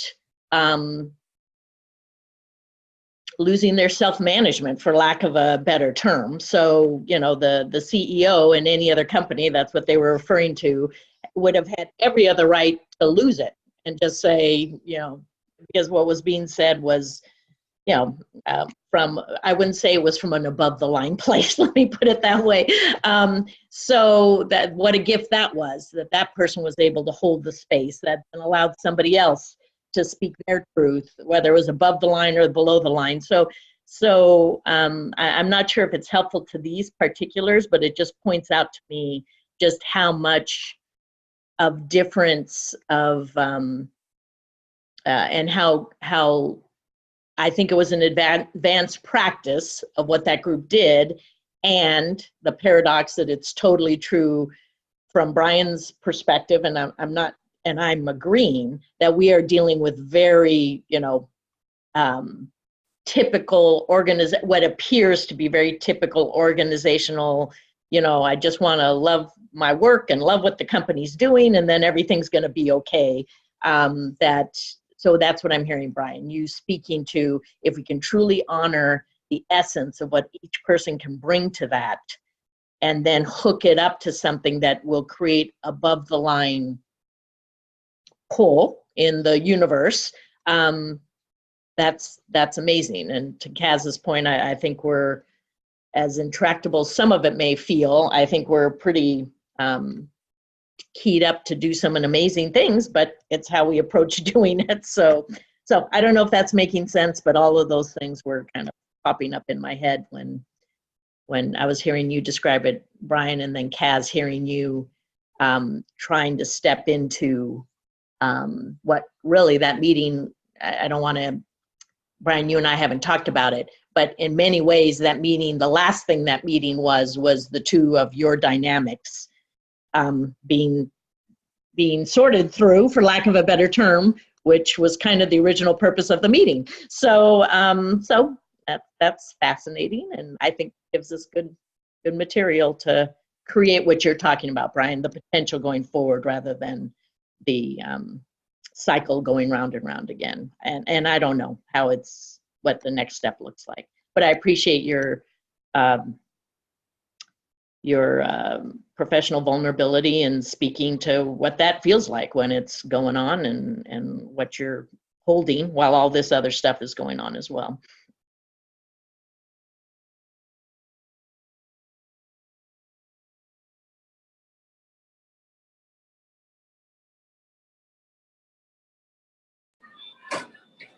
losing their self-management, for lack of a better term. So, the CEO in any other company, that's what they were referring to, would have had every other right to lose it and just say, because what was being said was, I wouldn't say it was from an above the line place, let me put it that way. So that what a gift that was, that person was able to hold the space that allowed somebody else to speak their truth, whether it was above the line or below the line. So I'm not sure if it's helpful to these particulars, but it just points out to me just how much of difference of, and how I think it was an advanced practice of what that group did, and the paradox that it's totally true from Brian's perspective, and I'm agreeing that we are dealing with very, typical what appears to be very typical organizational, I just want to love my work and love what the company's doing, and then everything's going to be okay. So that's what I'm hearing, Brian, you speaking to, if we can truly honor the essence of what each person can bring to that, and then hook it up to something that will create above the line pull in the universe, that's amazing. And to Kaz's point, I think we're, as intractable some of it may feel, I think we're pretty keyed up to do some amazing things, but it's how we approach doing it. So I don't know if that's making sense, but all of those things were kind of popping up in my head when I was hearing you describe it, Brian, and then Kaz hearing you trying to step into what really that meeting, I don't want to, Brian, you and I haven't talked about it, but in many ways that meeting, the last thing that meeting was the two of your dynamics being sorted through, for lack of a better term, which was kind of the original purpose of the meeting. So that's fascinating, and I think gives us good material to create what you're talking about, Brian, the potential going forward rather than the cycle going round and round again. And I don't know what the next step looks like, but I appreciate your professional vulnerability and speaking to what that feels like when it's going on, and what you're holding while all this other stuff is going on as well.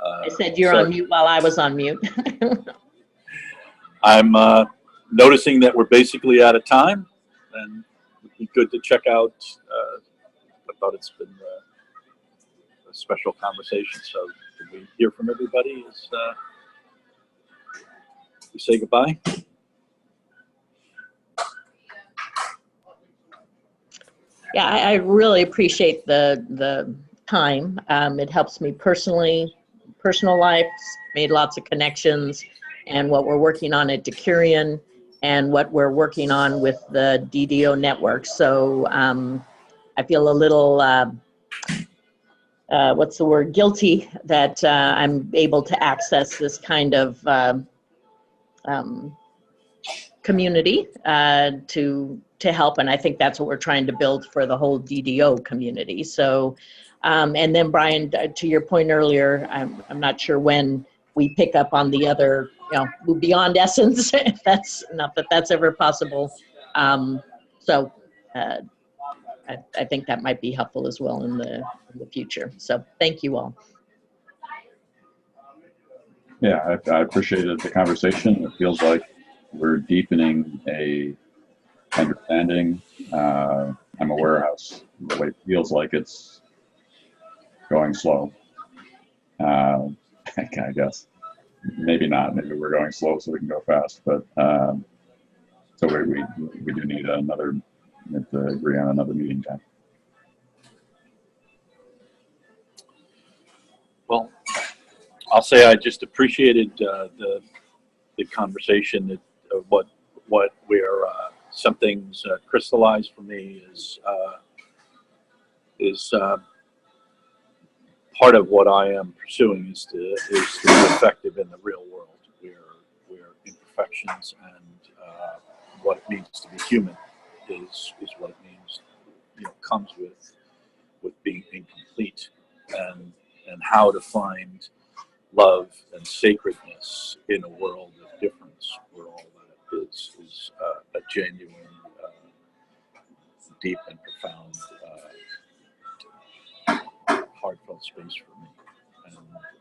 I said you're So on mute while I was on mute. I'm noticing that we're basically out of time, and it'd be good to check out. I thought it's been a special conversation. So, can we hear from everybody as we say goodbye? Yeah, I really appreciate the time. It helps me personally, personal life, made lots of connections, and what we're working on at Decurion and what we're working on with the DDO network. So I feel a little, what's the word, guilty that I'm able to access this kind of community to help, and I think that's what we're trying to build for the whole DDO community. So, and then Brian, to your point earlier, I'm not sure when we pick up on the other, move beyond Essence, if that's not that that's ever possible. So I think that might be helpful as well in the future. So thank you all. Yeah, I appreciated the conversation. It feels like we're deepening a understanding. I'm a warehouse. The way it feels like it's going slow. I guess maybe not. Maybe we're going slow so we can go fast. But so we do need another. We have to agree on another meeting time. Well, I'll say I just appreciated the conversation of what we're some things crystallized for me is part of what I am pursuing is to be effective in the real world, where imperfections and what it means to be human is what it means, comes with being incomplete, and how to find love and sacredness in a world of difference, where all that is a genuine, deep and profound, heartfelt space for me,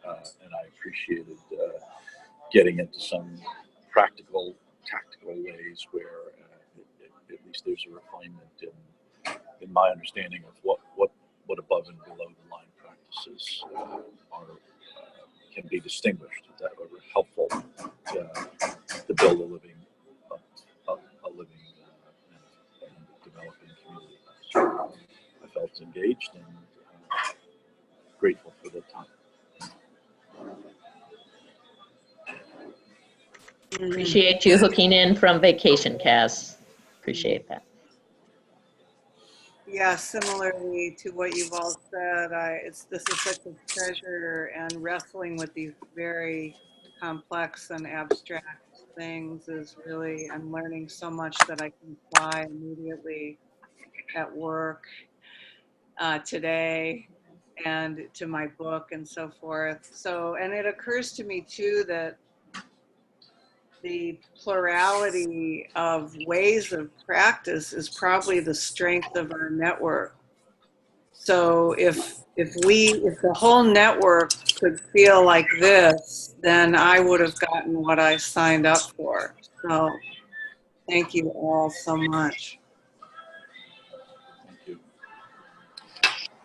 and I appreciated getting into some practical, tactical ways where at least there's a refinement in my understanding of what above and below the line practices can be distinguished, that are helpful to build a living and developing community. So I felt engaged and grateful for the time. Appreciate you hooking in from vacation, Cass. Appreciate that. Yeah, similarly to what you've all said, this is such a treasure, and wrestling with these very complex and abstract things is really, I'm learning so much that I can apply immediately at work today and to my book and so forth. So, and it occurs to me too that the plurality of ways of practice is probably the strength of our network. So if the whole network could feel like this, then I would have gotten what I signed up for. So thank you all so much. Thank you.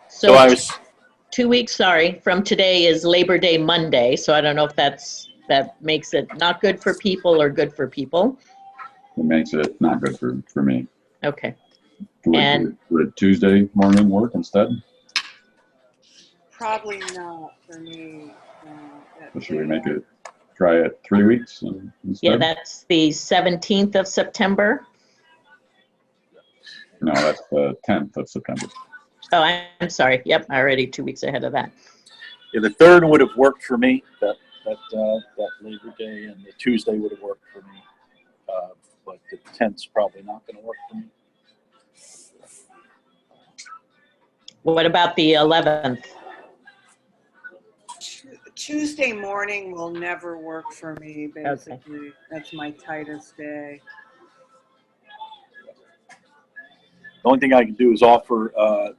So I was 2 weeks, sorry, from today is Labor Day Monday. So I don't know if that makes it not good for people or good for people. It makes it not good for me. Okay. Would Tuesday morning work instead? Probably not for me. Or should we make it, try it 3 weeks instead? Yeah, that's the 17th of September. No, that's the 10th of September. Oh, I'm sorry. Yep, already 2 weeks ahead of that. Yeah, the 3rd would have worked for me. That Labor Day, and the Tuesday would have worked for me. But the 10th's probably not going to work for me. What about the 11th? Tuesday morning will never work for me, basically. Okay. That's my tightest day. The only thing I can do is offer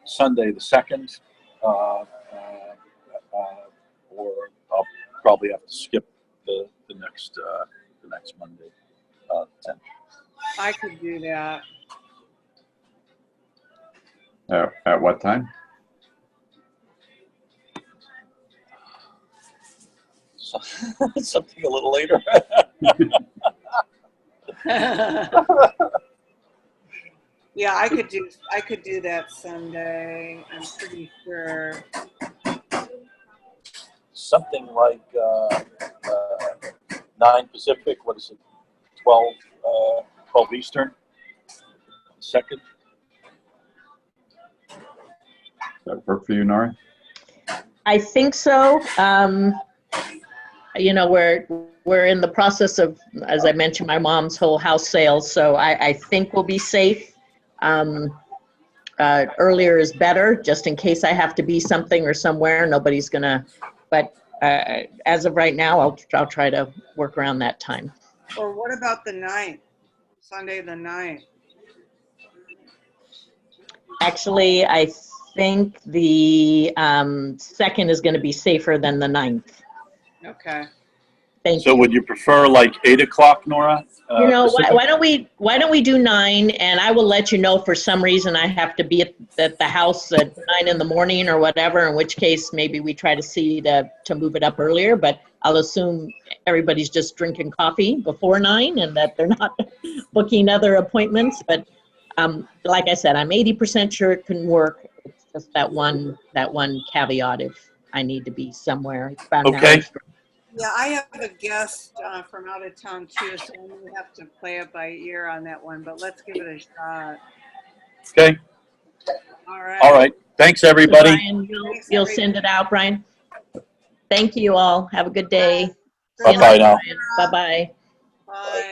Sunday the 2nd, or probably have to skip the next Monday, 10th. I could do that. At what time? Something a little later. Yeah, I could do that Sunday. I'm pretty sure. Something like 9 Pacific. What is it? 12 Eastern. Second. Does that work for you, Nora? I think so. You know, we're in the process of, as I mentioned, my mom's whole house sale, so I think we'll be safe. Earlier is better, just in case I have to be something or somewhere. Nobody's gonna, but as of right now, I'll try to work around that time. Or what about the 9th? Sunday the 9th. Actually, I think the 2nd is going to be safer than the 9th. Okay. Thank So you. would you prefer like 8 o'clock, Nora? You know, Pacific? why don't we do 9, and I will let you know if for some reason I have to be at the house at 9 in the morning or whatever, in which case maybe we try to see to move it up earlier, but I'll assume everybody's just drinking coffee before 9 and that they're not booking other appointments. But like I said, I'm 80% sure it can work. It's just that one caveat if I need to be somewhere. It's about an Okay. hour's drive. Yeah, I have a guest from out of town too, so I'm gonna have to play it by ear on that one. But let's give it a shot. Okay. All right. All right. Thanks, everybody. Brian, you'll send it out, Brian? Thank you all. Have a good day. Bye. See you Bye-bye next now. time. Bye-bye. Bye.